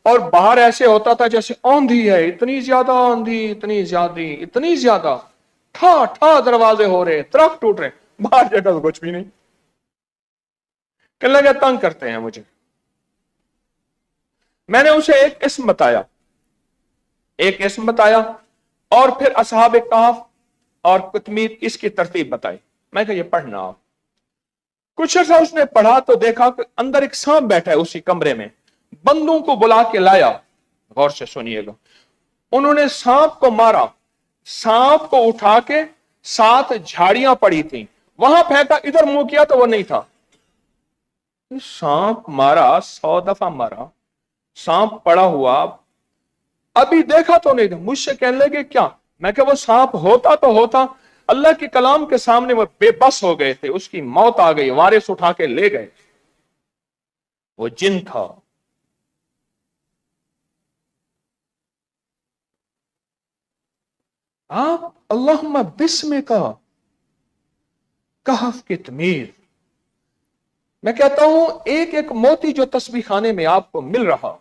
और बाहर ऐसे होता था जैसे आंधी है, इतनी ज्यादा आंधी, इतनी ज्यादा, इतनी ज्यादा, ठा ठा दरवाजे हो रहे, ट्रक टूट रहे, बाहर जगह तो कुछ भी नहीं। कहने लगे तंग करते हैं मुझे। मैंने उसे एक इस्म बताया, एक इस्म बताया, और फिर असहाब कहफ और कुतमीर इसकी तरतीब बताई। मैं कहा ये पढ़ना आप। कुछ अर्सा उसने पढ़ा तो देखा कि अंदर एक सांप बैठा है उसी कमरे में। बंदों को बुला के लाया, गौर से सुनिएगा, उन्होंने सांप को मारा, सांप को उठा के 7 झाड़ियां पड़ी थी वहां फेंका, इधर मुंह किया तो वो नहीं था। सांप मारा, 100 दफा मारा, सांप पड़ा हुआ, अभी देखा तो नहीं था। मुझसे कहने लगे क्या? मैं क्या वो सांप होता तो होता, अल्लाह के कलाम के सामने वो बेबस हो गए थे, उसकी मौत आ गई, वारिस उठा के ले गए, वो जिन था। आप अल्लाहुम्मा बिस्मे का कहफ की तमीर। मैं कहता हूं एक एक मोती जो तस्बीह खाने में आपको मिल रहा,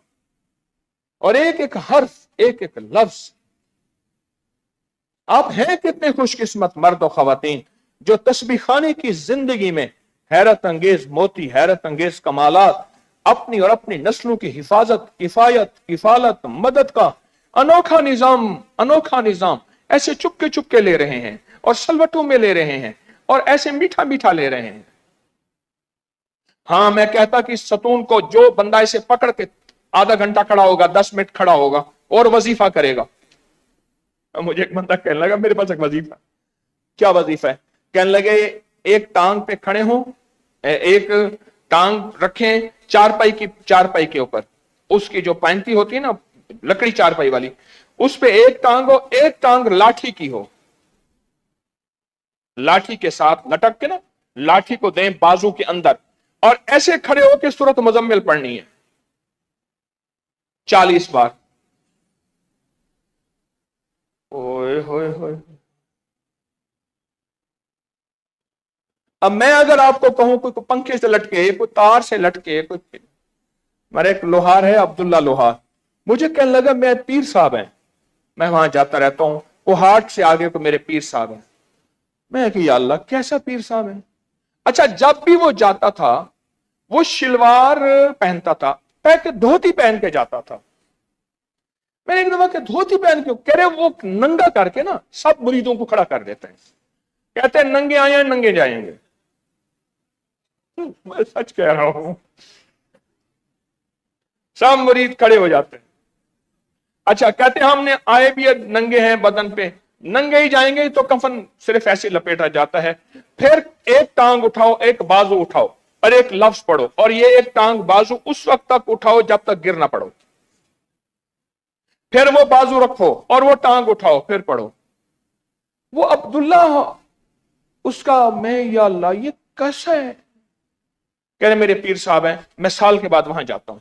और एक एक हर्फ, एक एक लफ्ज, आप हैं कितने खुशकिस्मत मर्द और खवातीन जो तस्बीह खाने की जिंदगी में हैरत अंगेज मोती, हैरत अंगेज कमालात, अपनी और अपनी नस्लों की हिफाजत, किफायत, किफालत, मदद का अनोखा निजाम ऐसे चुपके चुपके ले रहे हैं, और सलवटों में ले रहे हैं, और ऐसे मीठा मीठा ले रहे हैं। हाँ, मैं कहता कि सतून को जो बंदा इसे पकड़ के आधा घंटा खड़ा होगा, 10 मिनट खड़ा होगा और वजीफा करेगा। मुझे एक बंदा कहने लगा मेरे पास एक वजीफा। क्या वजीफा है? कहने लगे एक टांग पे खड़े हो, एक टांग रखें चारपाई के ऊपर, उसकी जो पैंती होती है ना लकड़ी चारपाई वाली, उस पे एक टांग हो, एक टांग लाठी की हो, लाठी के साथ लटक के ना, लाठी को दें बाजू के अंदर, और ऐसे खड़े होकर सूरत मुजम्मिल पढ़नी है 40 बार। ओए होए होए। अब मैं अगर आपको कहूं कोई पंखे से लटके, कोई तार से लटके, कोई, मेरा एक लोहार है अब्दुल्ला लोहार, मुझे कहने लगा मैं पीर साहब हैं, मैं वहां जाता रहता हूं, वो हाट से आगे को मेरे पीर साहब हैं। मैं कि या अल्लाह कैसा पीर साहब है। अच्छा, जब भी वो जाता था वो शिलवार पहनता था, धोती पहन के जाता था। मैंने एक दफा क्या धोती पहन के? कह रहे वो नंगा करके ना सब मुरीदों को खड़ा कर देते हैं, कहते हैं नंगे आए हैं नंगे जाएंगे। मैं सच कह रहा हूं, सब मुरीद खड़े हो जाते हैं। अच्छा, कहते हैं हमने आए भी नंगे हैं बदन पे, नंगे ही जाएंगे तो कफन सिर्फ ऐसे लपेटा जाता है। फिर एक टांग उठाओ, एक बाजू उठाओ और एक लफ्ज पढ़ो, और ये एक टांग बाजू उस वक्त तक उठाओ जब तक गिर ना पड़ो, फिर वो बाजू रखो और वो टांग उठाओ, फिर पढ़ो। वो अब्दुल्ला उसका, मैं या अल्लाह ये कैसा है? कह रहे मेरे पीर साहब हैं, मैं साल के बाद वहां जाता हूं।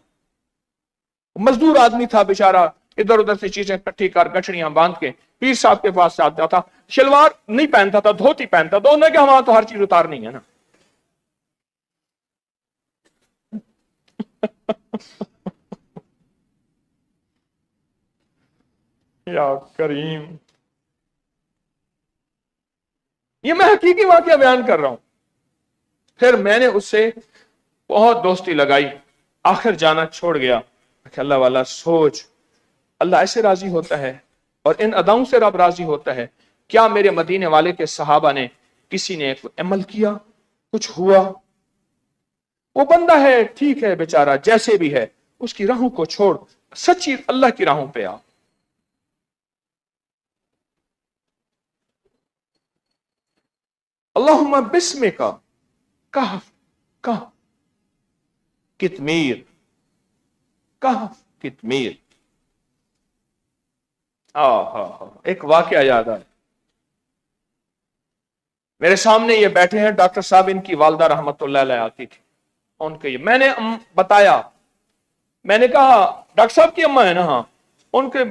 मजदूर आदमी था बेचारा, इधर उधर से चीजें इकट्ठी कर गठड़ियां बांध के पीर साहब के पास जाता था। शलवार नहीं पहनता था, धोती पहनता था। उन्होंने कहा वहां तो हर चीज उतारनी है ना। या करीम, ये मैं हकीकी वाकया बयान कर रहा हूं। फिर मैंने उससे बहुत दोस्ती लगाई, आखिर जाना छोड़ गया। अल्लाह वाला सोच, अल्लाह ऐसे राजी होता है और इन अदाओं से रब राजी होता है। क्या मेरे मदीने वाले के सहाबा ने, किसी ने अमल किया, कुछ हुआ? वो बंदा है, ठीक है बेचारा जैसे भी है, उसकी राहों को छोड़, सच्ची अल्लाह की राहों पे आ। अल्लाहुम्मा बिस्मिका कहफ कहफ कितमीर, कहफ कितमीर। एक वाकया याद आया। मेरे सामने ये बैठे हैं डॉक्टर साहब, इनकी वालदा रहमतुल्लाह अलैहा आती थी। उनके मैंने बताया, मैंने कहा डॉक्टर साहब की अम्मा है ना, हाँ, उनके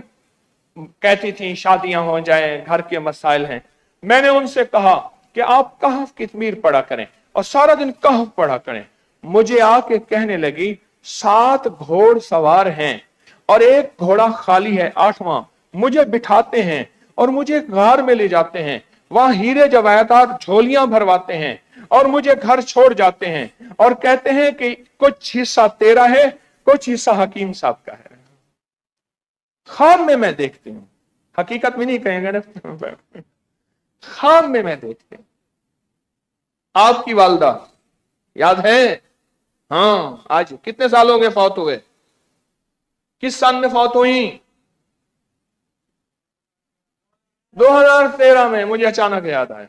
कहती थी शादियां हो जाएं, घर के मसाइल हैं। मैंने उनसे कहा कि आप कहफ कितमीर पढ़ा करें और सारा दिन कहफ पढ़ा करें। मुझे आके कहने लगी 7 घोड़ सवार हैं और एक घोड़ा खाली है, 8वां। मुझे बिठाते हैं और मुझे गार में ले जाते हैं, वहां हीरे जवाहरात झोलियां भरवाते हैं और मुझे घर छोड़ जाते हैं और कहते हैं कि कुछ हिस्सा तेरा है, कुछ हिस्सा हकीम साहब का है। ख्वाब में मैं देखती हूँ, हकीकत में नहीं कहेंगे ना, ख्वाब में मैं देखती हूँ। आपकी वालदा याद है? हाँ, आज कितने साल हो गए फौत हुए? किस साल में फौत हुई? 2013 में। मुझे अचानक याद आया।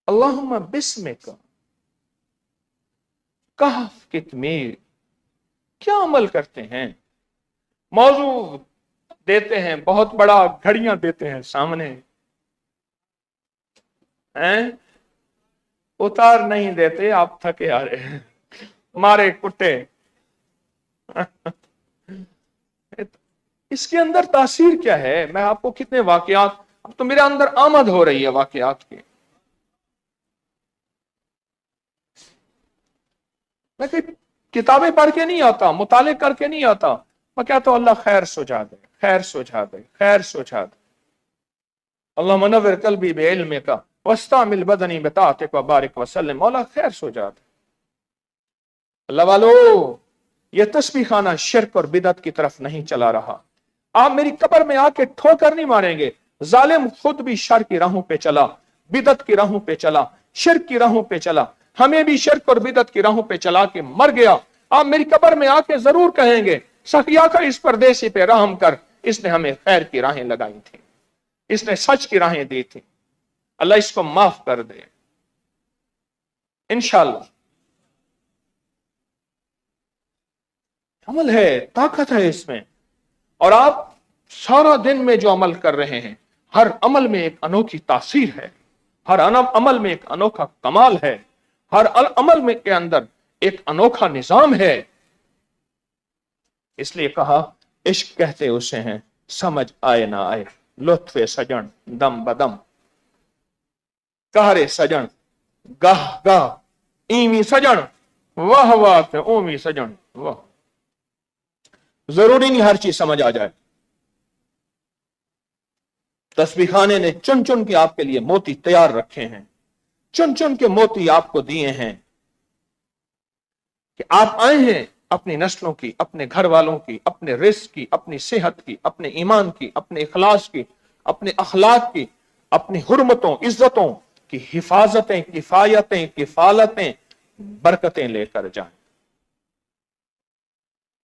अल्लाहुम्मा बिस्मिका कहफ कितमीर। क्या अमल करते हैं? मौजू देते हैं, बहुत बड़ा घड़ियां देते हैं सामने, हैं? उतार नहीं देते, आप थके आ रहे हैं, मारे कुटे। इसके अंदर तासीर क्या है? मैं आपको कितने वाकयात, अब तो मेरे अंदर आमद हो रही है वाकयात की। मैं कोई किताबें पढ़ के नहीं आता, मुताले करके नहीं आता। मैं कहता हूं अल्लाह खैर सुझा दे, खैर सुझा दे, खैर सुझा दे। अल्लाह मनव्विर कल्बी बिइल्मी का वस्तामिल बदनी बिताअतिक व बारिक वसल्लम। मौला खैर सुझा दे। अल्लाह वालो, ये तस्बीह खाना शिर्क और बिदत की तरफ नहीं चला रहा। आप मेरी कब्र में आके ठोकर नहीं मारेंगे। जालिम खुद भी शर की राहों पे चला, बिदत की राहों पे चला, शिर्क की राहों पे चला, हमें भी शिर्क और बिदत की राहों पे चला के मर गया। आप मेरी कब्र में आके जरूर कहेंगे, सखिया का इस परदेसी पे रहम कर, इसने हमें खैर की राहें लगाई थी, इसने सच की राहें दी थी, अल्लाह इसको माफ कर दे इंशाअल्लाह। अमल है, ताकत है इसमें। और आप सारा दिन में जो अमल कर रहे हैं, हर अमल में एक अनोखी तासीर है, हर अमल में एक अनोखा कमाल है, हर अमल में के अंदर एक अनोखा निजाम है। इसलिए कहा इश्क कहते उसे हैं, समझ आए ना आए, लुत्फ़े सजन दम बदम। कहरे सजन गाह गाह, ईवी सजन वाह वाह, ओवी सजन वाह। जरूरी नहीं हर चीज समझ आ जाए। तस्बीह खाने ने चुन चुन के आपके लिए मोती तैयार रखे हैं, चुन चुन के मोती आपको दिए हैं कि आप आए हैं अपनी नस्लों की, अपने घर वालों की, अपने रिस्क की, अपनी सेहत की, अपने ईमान की, अपने इखलास की, अपने अखलाक की, अपनी हुर्मतों इज्जतों की हिफाजतें, किफायतें, किफालतें, बरकतें लेकर जाएं।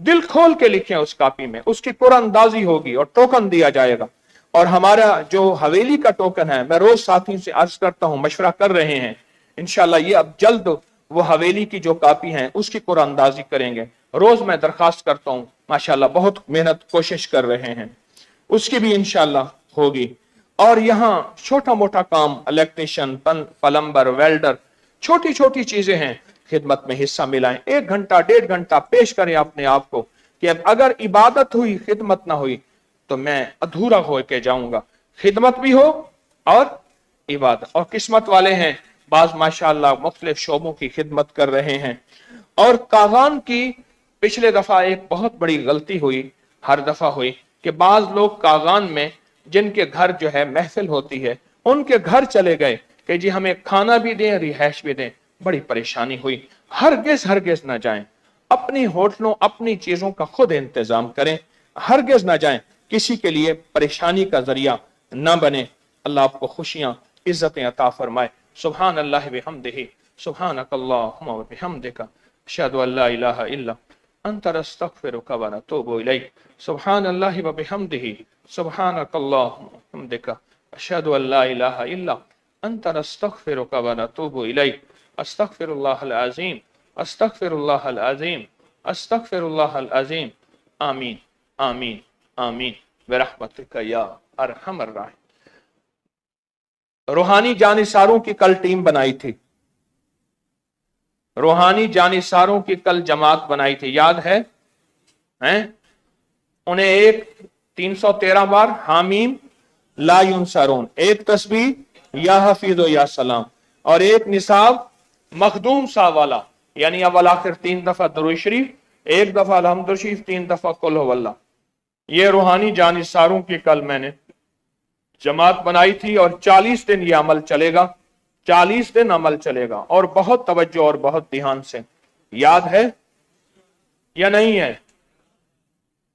दिल खोल के लिखें उस कॉपी में, उसकी कुरानंदाजी होगी और टोकन दिया जाएगा। और हमारा जो हवेली का टोकन है, मैं रोज साथियों से अर्ज करता हूं, मशवरा कर रहे हैं, इंशाल्लाह ये अब जल्द वो हवेली की जो कॉपी है उसकी कुरानंदाजी करेंगे। रोज मैं दरखास्त करता हूं, माशाल्लाह बहुत मेहनत कोशिश कर रहे हैं, उसकी भी इंशाल्लाह होगी। और यहाँ छोटा मोटा काम, इलेक्ट्रिशियन, प्लम्बर, वेल्डर, छोटी छोटी चीजें हैं, खिदमत में हिस्सा मिलाएं। 1 घंटा 1.5 घंटा पेश करें अपने आप को कि अब अगर इबादत हुई, खिदमत ना हुई तो मैं अधूरा होके जाऊंगा। खिदमत भी हो और इबादत। और किस्मत वाले हैं, बाज माशाअल्लाह मुख्तलिफ शोबों की खिदमत कर रहे हैं। और कागान की पिछले दफा एक बहुत बड़ी गलती हुई, हर दफा हुई, कि बाज लोग कागान में जिनके घर जो है महफिल होती है, उनके घर चले गए कि जी हमें खाना भी दें, रिहाइश भी दें। बड़ी परेशानी हुई। हरगिज ना जाएं, अपनी होटलों, अपनी चीजों का खुद इंतजाम करें। हरगिज ना जाएं, किसी के लिए परेशानी का जरिया ना बने। अल्लाह आपको खुशियां, इज्जतें अता फरमाए। सुभान अल्लाह बिहम्दिही, सुभानक अल्लाहुम्मा व बिहम्दिका, अशहदु अल्ला इलाहा इल्ला अंता अस्तगफिरुका व अतूबु इलैक। सुभान अल्लाह व बिहम्दिही, सुभानक अल्लाहुम्मा व बिहम्दिका, अशहदु अल्ला इलाहा इल्ला अंता अस्तगफिरुका व अतूबु इलैक। अस्तगफिरुल्लाहल अज़ीम, अस्तगफिरुल्लाहल अज़ीम, अस्तगफिरुल्लाहल अज़ीम। आमीन आमीन आमीन बिरहमतिका या अरहमर राहिमीन। रूहानी जानिसारों की कल टीम बनाई थी, रूहानी जानिसारों की कल जमात बनाई थी, याद है? उन्हें एक 313 बार हामीम ला युनसरून, एक तस्बीह या हफीज़ो या सलाम, और एक निसाब मखदूम सा वाला, यानी अव्वल आखिर 3 दफा दुरूद शरीफ, 1 दफा अलहम्दुलिल्लाह शरीफ, 3 दफा कुल हुवल्लाह। ये रूहानी जानिसारों की कल मैंने जमात बनाई थी और 40 दिन ये अमल चलेगा, 40 दिन अमल चलेगा और बहुत तवज्जो और बहुत ध्यान से। याद है या नहीं है?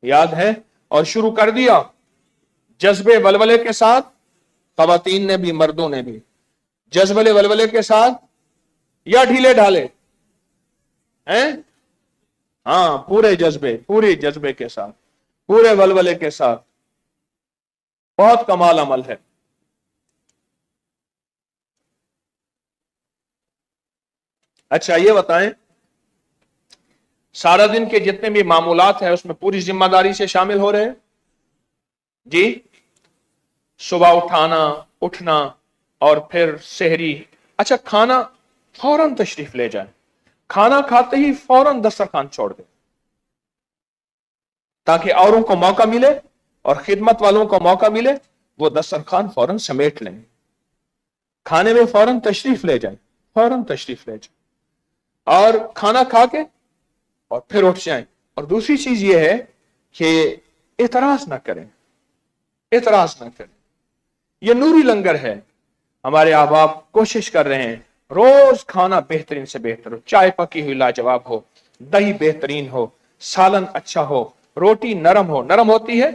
याद है? और शुरू कर दिया जज्बे वलवले के साथ, खवातीन ने भी मर्दों ने भी, जज्बे वलवले के साथ या ढीले ढाले हैं? हाँ, पूरे जज्बे, पूरे जज्बे के साथ, पूरे वलवले के साथ। बहुत कमाल अमल है। अच्छा ये बताएं, सारा दिन के जितने भी मामूलात हैं उसमें पूरी जिम्मेदारी से शामिल हो रहे हैं जी? सुबह उठना और फिर सेहरी। अच्छा, खाना फौरन तशरीफ ले जाए, खाना खाते ही फौरन दस्तरखान छोड़ दे, ताकि औरों को मौका मिले और खिदमत वालों को मौका मिले, वो दस्तरखान फौरन समेट लें। खाने में फौरन तशरीफ ले जाए, फौरन तशरीफ ले जाए और खाना खा के और फिर उठ जाएं। और दूसरी चीज ये है कि एतराज ना करें, एतराज ना करें। ये नूरी लंगर है, हमारे अहबाब कोशिश कर रहे हैं रोज खाना बेहतरीन से बेहतर हो, चाय पकी हुई लाजवाब हो, दही बेहतरीन हो, सालन अच्छा हो, रोटी नरम हो, नरम होती है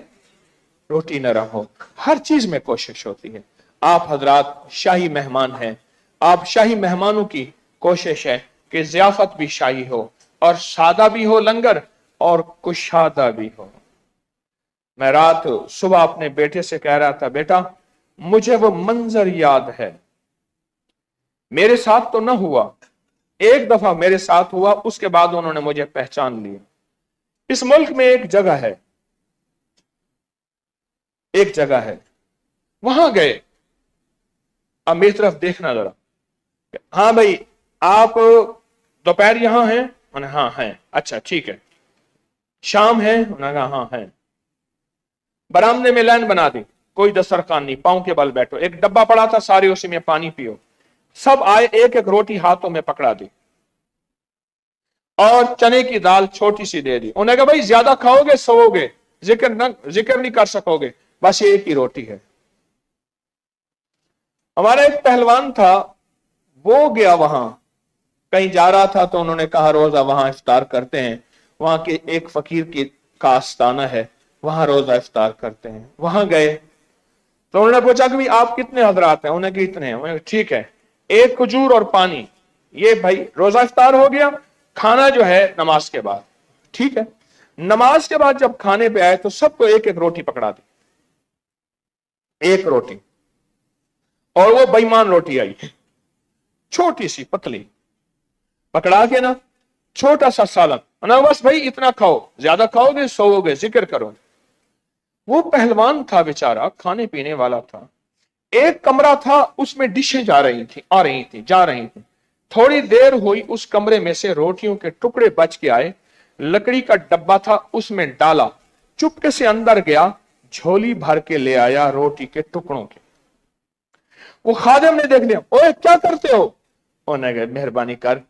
रोटी नरम हो, हर चीज में कोशिश होती है। आप हजरात शाही मेहमान हैं, आप शाही मेहमानों की कोशिश है कि जियाफत भी शाही हो और सादा भी हो लंगर और कुशादा भी हो। मैं रात सुबह अपने बेटे से कह रहा था, बेटा मुझे वो मंजर याद है, मेरे साथ तो ना हुआ, एक दफा मेरे साथ हुआ, उसके बाद उन्होंने मुझे पहचान लिया। इस मुल्क में एक जगह है, एक जगह है, वहां गए। अब मेरी तरफ देखना जरा, हाँ भाई आप दोपहर यहां हैं? उन्हें हाँ हैं। अच्छा ठीक है। शाम है? उन्होंने कहा हाँ है। बरामदे में लाइन बना दी, कोई दस्तरखान नहीं, पांव के बल बैठो, एक डब्बा पड़ा था, सारे उसी में पानी पियो। सब आए, एक एक रोटी हाथों में पकड़ा दी और चने की दाल छोटी सी दे दी। उन्होंने कहा भाई ज्यादा खाओगे सोओगे, जिक्र नहीं कर सकोगे, बस ये एक ही रोटी है। हमारा एक पहलवान था, वो गया वहां, कहीं जा रहा था, तो उन्होंने कहा रोजा वहां इफ्तार करते हैं, वहां के एक फकीर की का आस्थाना है, वहां रोजा इफ्तार करते हैं। वहां गए तो उन्होंने पूछा कि भाई आप कितने हजरात हैं? उन्होंने कहा इतने हैं। ठीक है, एक खजूर और पानी, ये भाई रोजा इफ्तार हो गया, खाना जो है नमाज के बाद। ठीक है, नमाज के बाद जब खाने पे आए तो सबको एक एक रोटी पकड़ा दी, एक रोटी, और वो बेईमान रोटी आई, छोटी सी पतली, पकड़ा के ना छोटा सा सालन, ना बस भाई इतना खाओ, ज्यादा खाओगे सोओगे, जिक्र करो। वो पहलवान था बेचारा, खाने पीने वाला था, एक कमरा था उसमें डिशें जा रही थी, आ रही थी, जा रही थी। थोड़ी देर हुई, उस कमरे में से रोटियों के टुकड़े बच के आए, लकड़ी का डब्बा था उसमें डाला, चुपके से अंदर गया, झोली भर के ले आया रोटी के टुकड़ों के। वो खादिम ने देख लिया, ओए क्या करते हो? उन्होंने कहा मेहरबानी कर,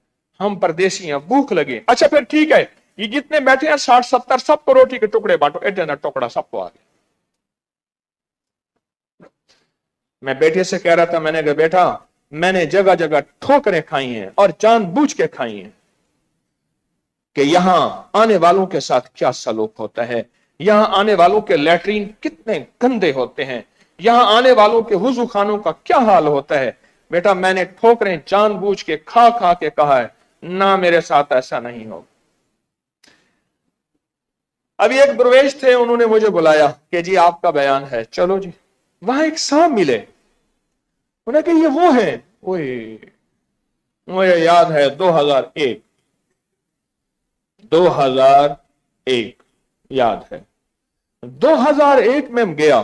हम परदेसी हैं, भूख लगी। अच्छा फिर ठीक है, ये जितने बैठे हैं 60-70 सबको रोटी के टुकड़े बांटो, इतना टुकड़ा सबको आ गया। मैं बेटे से कह रहा था, मैंने कहा बेटा मैंने जगह जगह ठोकरें खाई हैं और जानबूझ के खाई हैं कि यहां आने वालों के साथ क्या सलूक होता है, यहां आने वालों के लैट्रीन कितने गंदे होते हैं, यहां आने वालों के वुजू खानों का क्या हाल होता है। बेटा मैंने ठोकरें जानबूझ के खा खा के कहा है, ना मेरे साथ ऐसा नहीं हो। अभी एक दरवेश थे, उन्होंने मुझे बुलाया कि जी आपका बयान है, चलो जी। वहां एक साहब मिले, उन्हें कहा ये वो है, ओए मुझे याद है 2001 याद है, 2001 में गया।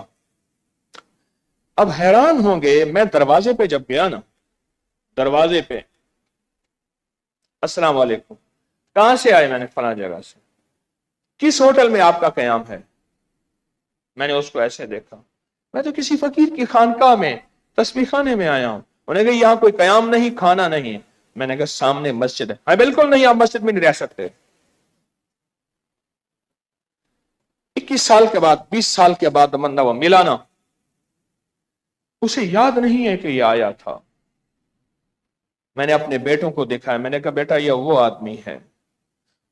अब हैरान होंगे, मैं दरवाजे पे जब गया ना, दरवाजे पे अस्सलाम वालेकुम, कहां से आए? मैंने फला जगह से। किस होटल में आपका कयाम है? मैंने उसको ऐसे देखा, मैं तो किसी फकीर की खानकाह में तस्बीह खाने में आया हूं। उन्होंने कहा यहां कोई कयाम नहीं, खाना नहीं। मैंने कहा सामने मस्जिद है। हाँ बिल्कुल नहीं, आप मस्जिद में नहीं रह सकते। 21 साल के बाद, 20 साल के बाद बंदा वो मिला ना, उसे याद नहीं है कि ये आया था। मैंने अपने बेटों को देखा है, मैंने कहा बेटा ये वो आदमी है,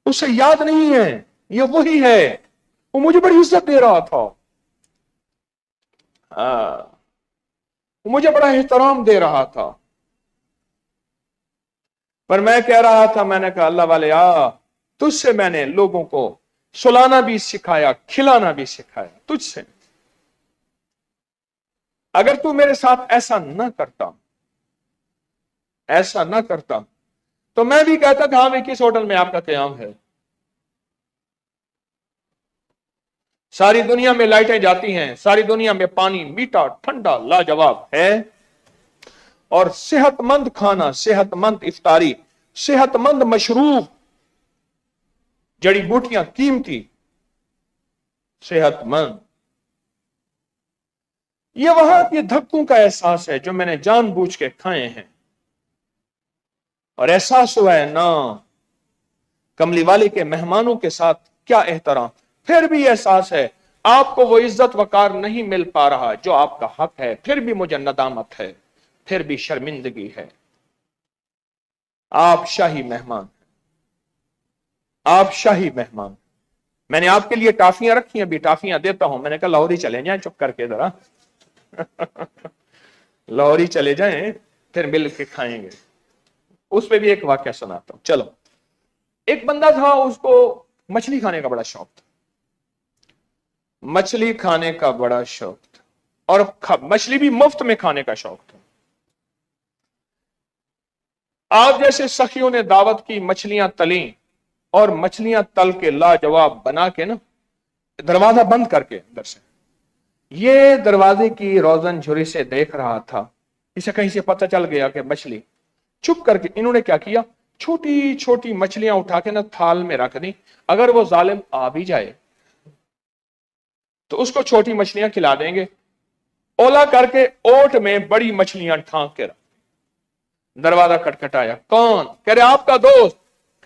उसे याद नहीं है, ये वही है, वो मुझे बड़ी इज्जत दे रहा था, वो मुझे बड़ा एहतराम दे रहा था। पर मैं कह रहा था, मैंने कहा अल्लाह वाले तुझसे मैंने लोगों को सुलाना भी सिखाया, खिलाना भी सिखाया, तुझसे। अगर तू मेरे साथ ऐसा ना करता, ऐसा ना करता, तो मैं भी कहता था हाँ भाई किस होटल में आपका कयाम है। सारी दुनिया में लाइटें जाती हैं, सारी दुनिया में पानी मीठा ठंडा लाजवाब है, और सेहतमंद खाना, सेहतमंद इफ्तारी, सेहतमंद मशरूब, जड़ी बूटियां कीमती, सेहतमंद, ये वहां के धक्कों का एहसास है जो मैंने जानबूझ के खाए हैं। और एहसास हुआ है ना कमली वाले के मेहमानों के साथ क्या एहतराम। फिर भी एहसास है आपको वो इज्जत वकार नहीं मिल पा रहा जो आपका हक है, फिर भी मुझे नदामत है, फिर भी शर्मिंदगी है। आप शाही मेहमान, आप शाही मेहमान। मैंने आपके लिए टाफियां रखी हैं, अभी टाफियां देता हूं। मैंने कहा लाहौर ही चले जाएं, चुप करके जरा लाहौर ही चले जाएं, फिर मिल के खाएंगे। उस पर भी एक वाक्य सुनाता हूं। चलो, एक बंदा था, उसको मछली खाने का बड़ा शौक था, मछली खाने का बड़ा शौक था, और मछली भी मुफ्त में खाने का शौक था। आप जैसे सखियों ने दावत की, मछलियां तली, और मछलियां तल के लाजवाब बना के ना, दरवाजा बंद करके अंदर से, ये दरवाजे की रोजन झुरी से देख रहा था। इसे कहीं से पता चल गया कि मछली, चुप करके इन्होंने क्या किया, छोटी छोटी मछलियां उठा के ना थाल में रख दी। अगर वो जालिम आ भी जाए तो उसको छोटी मछलियां खिला देंगे। ओला करके ओट में बड़ी मछलियां ठांक के रख। दरवाजा खटखटाया, कौन? कह रहे आपका दोस्त।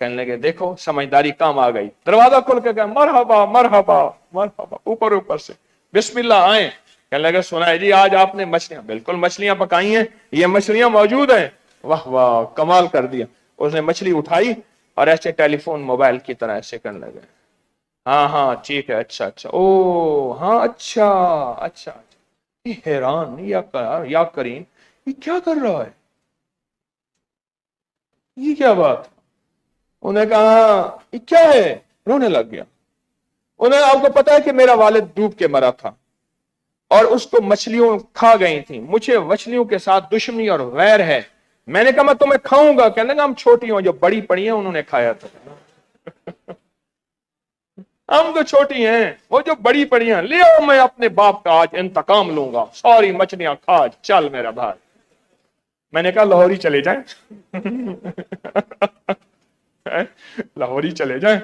कहने लगे देखो समझदारी काम आ गई। दरवाजा खोल के कहा मरहबा मरहबा मरहबा, ऊपर ऊपर से बिस्मिल्लाह आए। कहने लगे सुना है जी आज आपने मछलियां, बिल्कुल मछलियां पकाई हैं, ये मछलियां मौजूद हैं। वाह वाह, कमाल कर दिया। उसने मछली उठाई और ऐसे टेलीफोन मोबाइल की तरह ऐसे करने लगे, हाँ हाँ ठीक है, अच्छा अच्छा, ओ हाँ अच्छा अच्छा। ये हैरान, या करीम ये क्या कर रहा है, ये क्या बात। उन्हें कहा ये क्या है, रोने लग गया। انہیں آپ کو پتا ہے کہ میرا والد ڈوب کے مرا تھا اور اس کو مچھلیوں کھا گئی تھیں، مجھے مچھلیوں کے ساتھ دشمنی اور غیر ہے۔ میں نے کہا میں تمہیں کھاؤں گا، کہنے لگا ہم چھوٹی ہوں، جو بڑی پڑی ہیں انہوں نے کھایا تھا، ہم تو چھوٹی ہیں، وہ جو بڑی پڑی ہیں، لے آؤ میں اپنے باپ کا آج انتقام لوں گا، ساری مچھلیاں کھا، چل میرا بھائی۔ میں نے کہا لاہور ہی چلے جائیں، لاہور ہی چلے جائیں،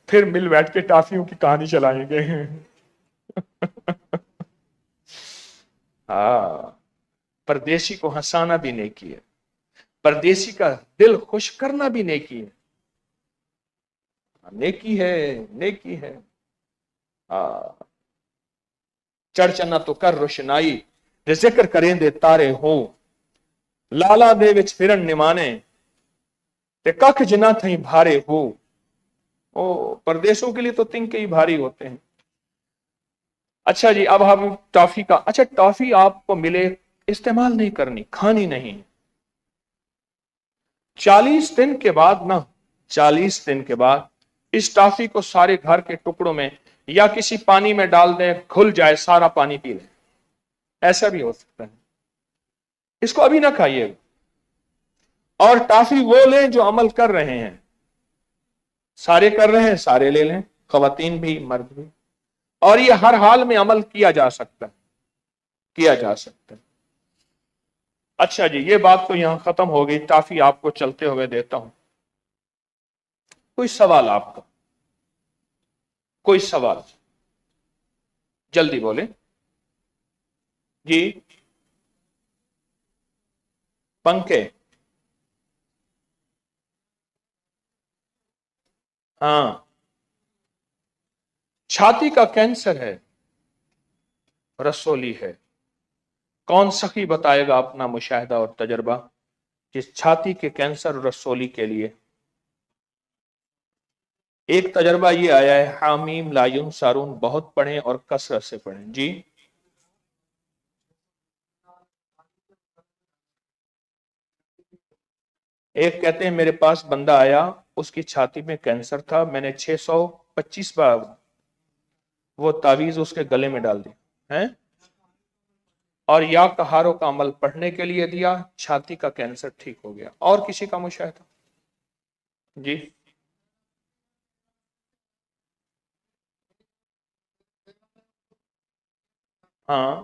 پھر مل بیٹھ کے ٹافیوں کی کہانی چلائیں گے۔ ہاں، پردیسی کو ہنسانا بھی نیکی ہے، پردیسی کا دل خوش کرنا بھی نیکی ہے، نیکی ہے، نیکی ہے۔ چڑچنا تو کر روشنائی، ذکر کریں دے تارے ہوں، لالا دے وچ پھرن نمانے تے ککھ جنا تھیں بھارے ہو۔ او پردیسوں کے لیے تو تنکے ہی بھاری ہوتے ہیں۔ اچھا جی، اب ہم ٹافی کا، اچھا ٹافی آپ کو ملے، استعمال نہیں کرنی، کھانی نہیں۔ 40 دن کے بعد نا، 40 دن کے بعد اس ٹافی کو سارے گھر کے ٹکڑوں میں یا کسی پانی میں ڈال دیں، کھل جائے، سارا پانی پی لیں، ایسا بھی ہو سکتا ہے۔ اس کو ابھی نہ کھائیے، اور ٹافی وہ لیں جو عمل کر رہے ہیں، سارے کر رہے ہیں سارے لے لیں، خواتین بھی مرد بھی، اور یہ ہر حال میں عمل کیا جا سکتا ہے، کیا جا سکتا ہے۔ اچھا جی، یہ بات تو یہاں ختم ہو گئی، ٹافی آپ کو چلتے ہوئے دیتا ہوں۔ کوئی سوال آپ کا؟ کوئی سوال؟ جلدی بولیں جی۔ پنکھے؟ ہاں، چھاتی کا کینسر ہے، رسولی ہے۔ کون سخی بتائے گا اپنا مشاہدہ اور تجربہ جس چھاتی کے کینسر اور رسولی کے لیے؟ ایک تجربہ یہ آیا ہے، حامیم لایون سارون بہت پڑھیں اور کثرت سے پڑھیں جی۔ ایک کہتے ہیں میرے پاس بندہ آیا، اس کی چھاتی میں کینسر تھا، میں نے 625 بار وہ تعویذ اس کے گلے میں ڈال دی ہیں، اور یا کہاروں کا عمل پڑھنے کے لیے دیا، چھاتی کا کینسر ٹھیک ہو گیا۔ اور کسی کا مشاہدہ؟ جی ہاں،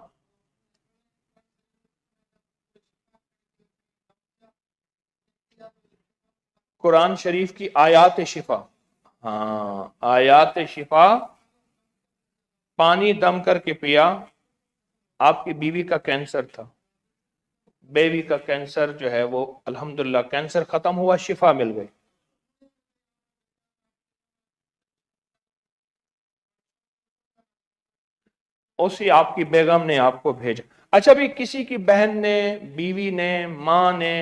قرآن شریف کی آیات شفا، ہاں آیات شفا، پانی دم کر کے پیا۔ آپ کی بیوی کا کینسر تھا، بیوی کا کینسر جو ہے وہ الحمدللہ کینسر ختم ہوا، شفا مل گئی۔ اسی آپ کی بیگم نے آپ کو بھیجا۔ اچھا بھی کسی کی بہن نے، بیوی نے، ماں نے،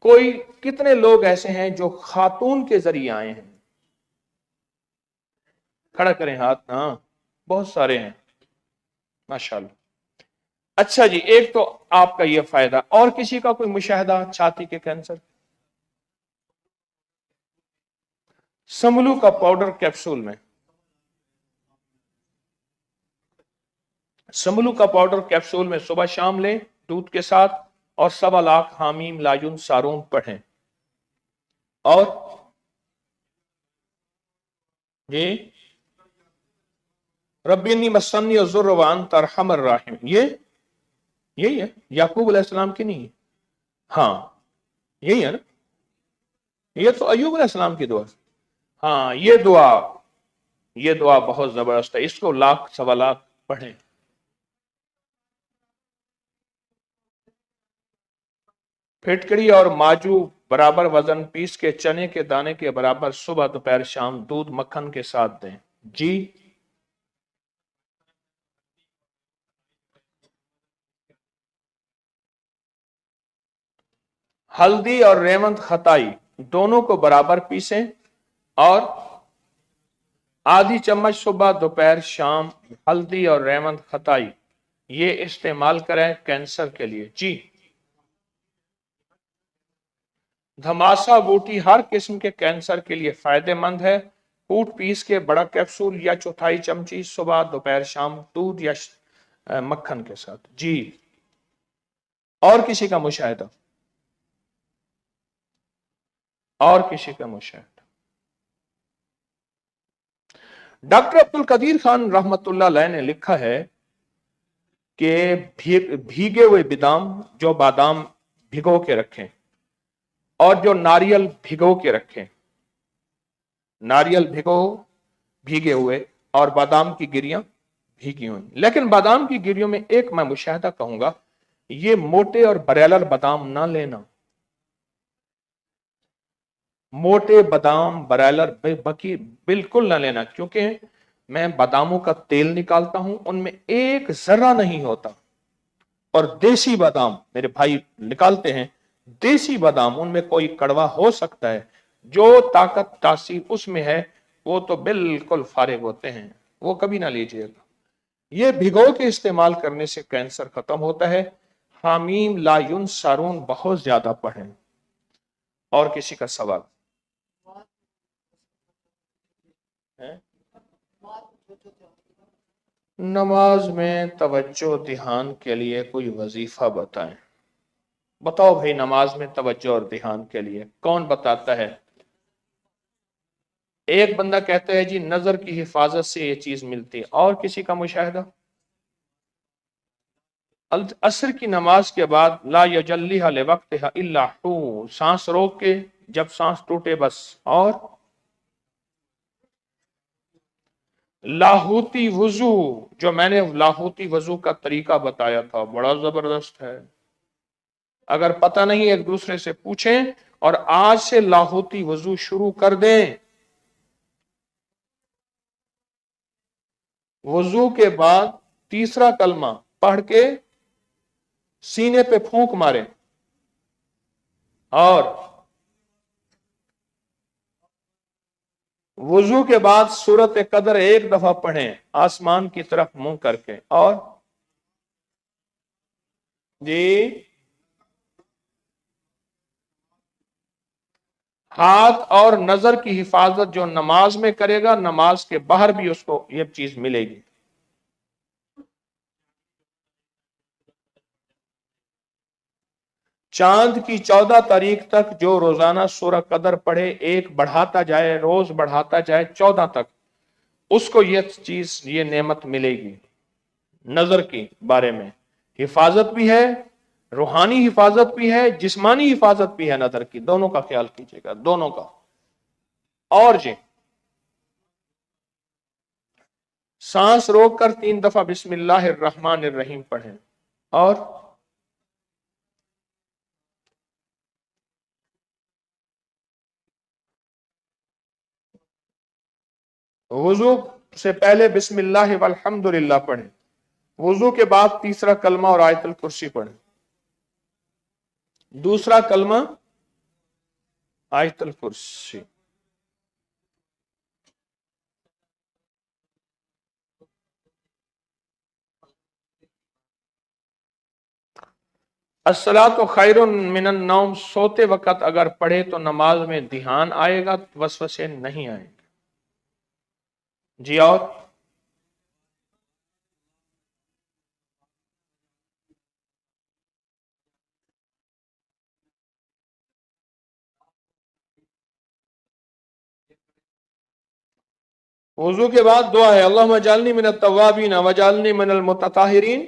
کوئی کتنے لوگ ایسے ہیں جو خاتون کے ذریعے آئے ہیں؟ کھڑا کریں ہاتھ، ہاں بہت سارے ہیں ماشاءاللہ۔ اچھا جی، ایک تو آپ کا یہ فائدہ، اور کسی کا کوئی مشاہدہ چھاتی کے کینسر؟ سملو کا پاؤڈر کیپسول میں، سملو کا پاؤڈر کیپسول میں صبح شام لیں دودھ کے ساتھ، اور 1.25 حامیم لاجون سارون پڑھیں۔ اور جی، ربی انی مسنی الضر وانت ارحم الراحمین، یہی ہے یعقوب علیہ السلام کی نہیں ہے؟ ہاں یہی ہے نا، یہ تو ایوب علیہ السلام کی دعا۔ ہاں یہ دعا بہت زبردست ہے، اس کو 1,00,000 سوا لاکھ پڑھیں۔ پھٹکڑی اور ماجو برابر وزن پیس کے چنے کے دانے کے برابر صبح دوپہر شام دودھ مکھن کے ساتھ دیں جی۔ ہلدی اور ریوند خطائی دونوں کو برابر پیسیں، اور آدھی چمچ صبح دوپہر شام ہلدی اور ریوند خطائی یہ استعمال کریں کینسر کے لیے جی۔ دھماسا بوٹی ہر قسم کے کینسر کے لیے فائدہ مند ہے، कूट पीस के बड़ा कैप्सूल या चौथाई चमची सुबह दोपहर शाम दूध या मक्खन के साथ। जी, और किसी का मुशाहिदा? और किसी का मुशाहिदा? डॉक्टर अब्दुल कदीर खान रहमतुल्लाह अलैह ने लिखा है कि भीगे हुए बादाम, जो बादाम भिगो के रखें और जो नारियल भिगो के रखें, नारियल भीगे हुए और बादाम की गिरियां भीगी हुई। लेकिन बादाम की गिरियों में एक मैं मुशाहिदा कहूंगा, ये मोटे और बरेलर बादाम ना लेना। मोटे बादाम बरेलर बकी बिल्कुल ना लेना, क्योंकि मैं बादामों का तेल निकालता हूं, उनमें एक जर्रा नहीं होता। और देसी बादाम मेरे भाई निकालते हैं, देसी बादाम, उनमें कोई कड़वा हो सकता है, जो ताकत तासीर उसमें है वो तो बिल्कुल फारिग होते हैं, वो कभी ना लीजिएगा। ये भिगो के इस्तेमाल करने से कैंसर खत्म होता है। हामीम ला युनसरून बहुत ज्यादा पढ़ें। और किसी का सवाल है? नमाज में तवज्जो ध्यान के लिए कोई वजीफा बताएं। बताओ भाई, नमाज में तवज्जो और ध्यान के लिए कौन बताता है? एक बंदा कहता है जी नजर की हिफाजत से ये चीज मिलती है। और किसी का मुशाहिदा? असर की नमाज के बाद ला यजल्लिहा लिवक्तिहा इल्ला हू, सांस रोक के जब सांस टूटे बस। और लाहूती वजू, जो मैंने लाहूती वजू का तरीका बताया था, बड़ा जबरदस्त है। अगर पता नहीं एक दूसरे से पूछें और आज से लाहौती वजू शुरू कर दें। वजू के बाद तीसरा कलमा पढ़ के सीने पे फूंक मारे और वजू के बाद सूरत कदर एक दफा पढ़ें आसमान की तरफ मुंह करके। और जी, हाथ और नजर की हिफाजत जो नमाज में करेगा, नमाज के बाहर भी उसको ये चीज मिलेगी। चांद की 14 तारीख तक जो रोजाना सूरह कदर पढ़े, एक बढ़ाता जाए, रोज बढ़ाता जाए 14 तक, उसको ये चीज, ये नेमत मिलेगी। नजर की बारे में हिफाजत भी है, रूहानी हिफाजत भी है, जिस्मानी हिफाजत भी है। नजर की दोनों का ख्याल कीजिएगा, दोनों का। और जी, सांस रोक कर 3 दफा बिस्मिल्लाहिर्रहमानिर्रहीम पढ़ें। और वुजू से पहले बिस्मिल्लाह वल्हम्दुलिल्लाह पढ़ें। वुजू के बाद तीसरा कलमा और आयतुल कुर्सी पढ़ें। दूसरा कलमा आयतुल कुर्सी। अस्सलातु खैरुन मिनन नौम, सोते वक्त अगर पढ़े तो नमाज में ध्यान आएगा, वसवसे नहीं आएंगे। जी, और वुजू के बाद दुआ है, अल्लाहुम्मा जअलनी मिनत तव्वाबीन वजअलनी मिनल मुतताहिरीन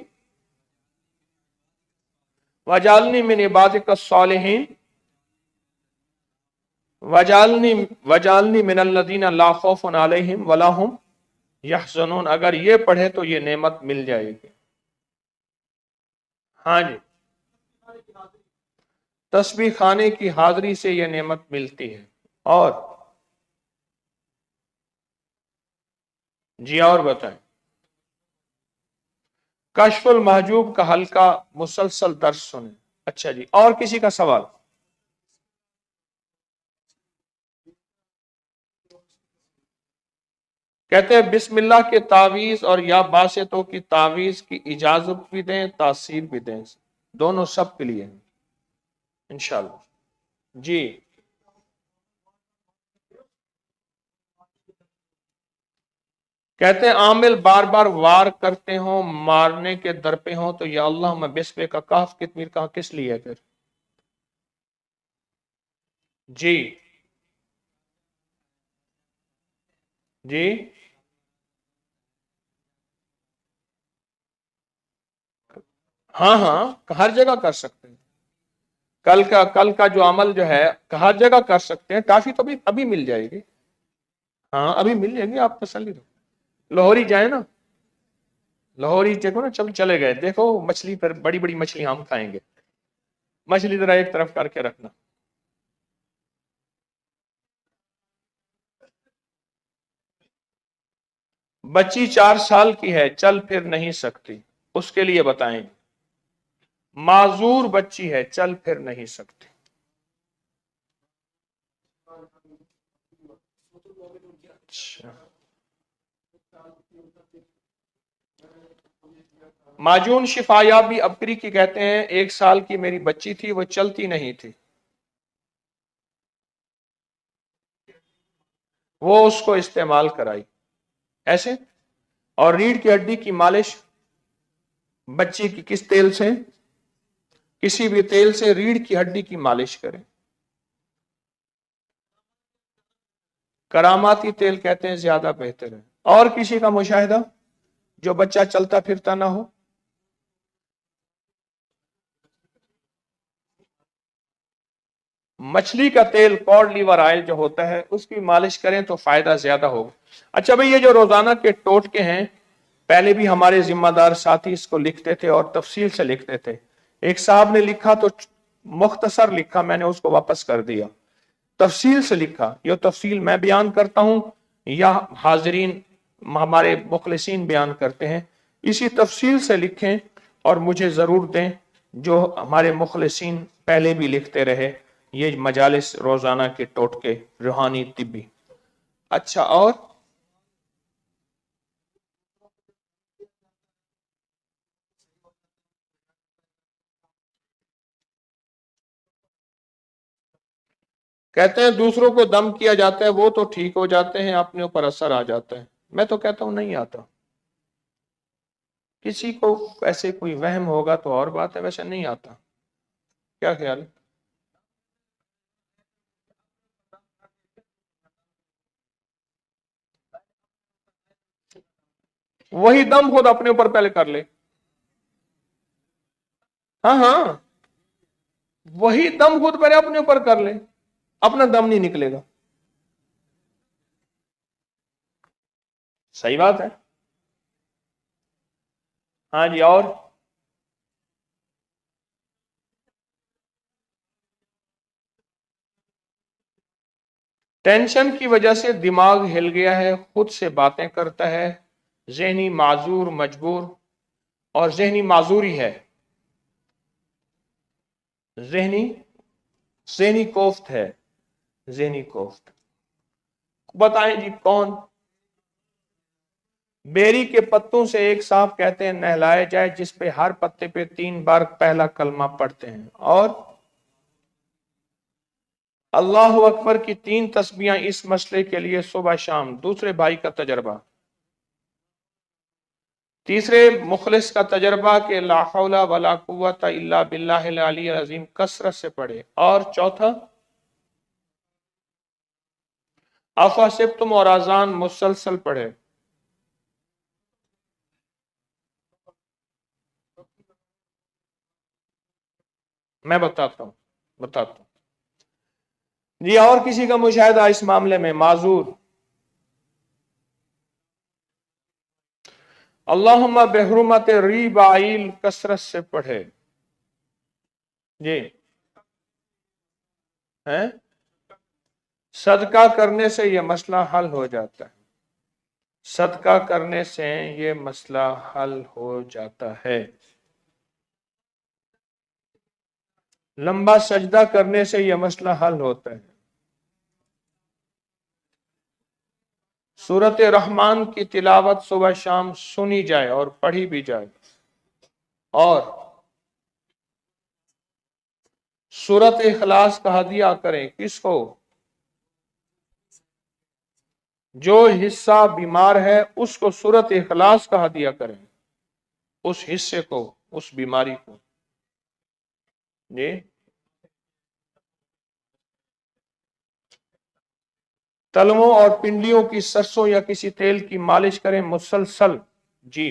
वजअलनी मिन इबादिकस सालिहीन वजअलनी वजअलनी मिनल लदीना ला खौफुन अलैहिम वला हुम यहज़नून। अगर ये पढ़े तो ये नेमत मिल जाएगी। हाँ जी, तस्बीह खाने की हाजिरी से ये नेमत मिलती है। और जी, और बताएं। कश्फुल महजूब का हल्का मुसलसल दर्स सुने। अच्छा जी, और किसी का सवाल? कहते हैं बिस्मिल्लाह के तावीज और या बासितों की तावीज की इजाजत भी दें, तासीर भी दें, दोनों सब के लिए इंशाल्लाह। जी, कहते हैं आमिल बार बार वार करते हो, मारने के दर पे हो, तो या अल्लाह मैं बिस्बे का काफ कितमीर का किस लिए फिर? जी जी। हाँ हाँ, हर जगह कर सकते हैं। कल का जो अमल जो है हर जगह कर सकते हैं। काफी तो अभी अभी मिल जाएगी। हाँ अभी मिल जाएगी, आप तसल्ली रहो। लाहौरी जाए ना, लाहौरी देखो ना, चले गए, देखो मछली पर, बड़ी बड़ी मछली हम खाएंगे। मछली जरा एक तरफ करके रखना। बच्ची 4 साल की है, चल फिर नहीं सकती, उसके लिए बताएं। माजूर बच्ची है, चल फिर नहीं सकती। अच्छा। माजून शिफायाबी अबकरी की कहते हैं 1 साल की मेरी बच्ची थी, वो चलती नहीं थी, वो उसको इस्तेमाल कराई ऐसे। और रीढ़ की हड्डी की मालिश बच्ची की किस तेल से? किसी भी तेल से रीढ़ की हड्डी की मालिश करें। करामाती तेल कहते हैं ज्यादा बेहतर है। और किसी का मुशाहिदा जो बच्चा चलता फिरता ना हो? मछली का तेल, कॉड लीवर ऑयल जो होता है, उसकी मालिश करें तो फायदा ज्यादा होगा। अच्छा भाई, ये जो रोजाना के टोटके हैं, पहले भी हमारे जिम्मेदार साथी इसको लिखते थे और तफसील से लिखते थे। एक साहब ने लिखा तो मुख्तसर लिखा, मैंने उसको वापस कर दिया। तफसील से लिखा, ये तफसील मैं बयान करता हूं या हाजरीन हमारे मुखलिसीन बयान करते हैं, इसी तफसील से लिखें और मुझे जरूर दें, जो हमारे मुखलिसीन पहले भी लिखते रहे। ये मजालिस रोजाना के टोटके रूहानी तिब्बी। अच्छा, और कहते हैं दूसरों को दम किया जाता है, वो तो ठीक हो जाते हैं, अपने ऊपर असर आ जाता है। मैं तो कहता हूं नहीं आता। किसी को ऐसे कोई वहम होगा तो और बात है, वैसे नहीं आता। क्या ख्याल है? वही दम खुद अपने ऊपर पहले कर ले। हाँ हाँ, वही दम खुद पहले अपने ऊपर कर ले, अपना दम नहीं निकलेगा। सही बात है। हाँ जी, और टेंशन की वजह से दिमाग हिल गया है, खुद से बातें करता है, जहनी माजूर मजबूर, और जहनी माजूरी है, जहनी जहनी कोफ्त है, जहनी कोफ्त। बताएं जी कौन? बेरी के पत्तों से एक साहब कहते हैं नहलाया जाए, जिस पे हर पत्ते पे 3 बार पहला कलमा पढ़ते हैं। और अल्लाह अकबर की 3 तस्बीहां इस मसले के लिए सुबह शाम। दूसरे भाई का तजर्बा। तीसरे मुखलिस का तजर्बा के ला हौला वला कुव्वता इल्ला बिल्लाहिल अली अजीम कसरत से पढ़े। और चौथा आफा सिब तुम और आजान मुसलसल पढ़े। मैं बताता हूं जी। और किसी का मुशाहिदा इस मामले में? माजूर। अल्लाहुम्मा बेहरुमत रीबाइल कसरत से पढ़े जी। हैं? सदका करने से यह मसला हल हो जाता है। सदका करने से ये मसला हल हो जाता है। लंबा सजदा करने से यह मसला हल होता है। सूरत रहमान की तिलावत सुबह शाम सुनी जाए और पढ़ी भी जाए। और सूरत इखलास का हदिया करें। किसको? जो हिस्सा बीमार है उसको सूरत इखलास कहा दिया करें, उस हिस्से को, उस बीमारी को। जी तलवों और पिंडलियों की सरसों या किसी तेल की मालिश करें मुसलसल। जी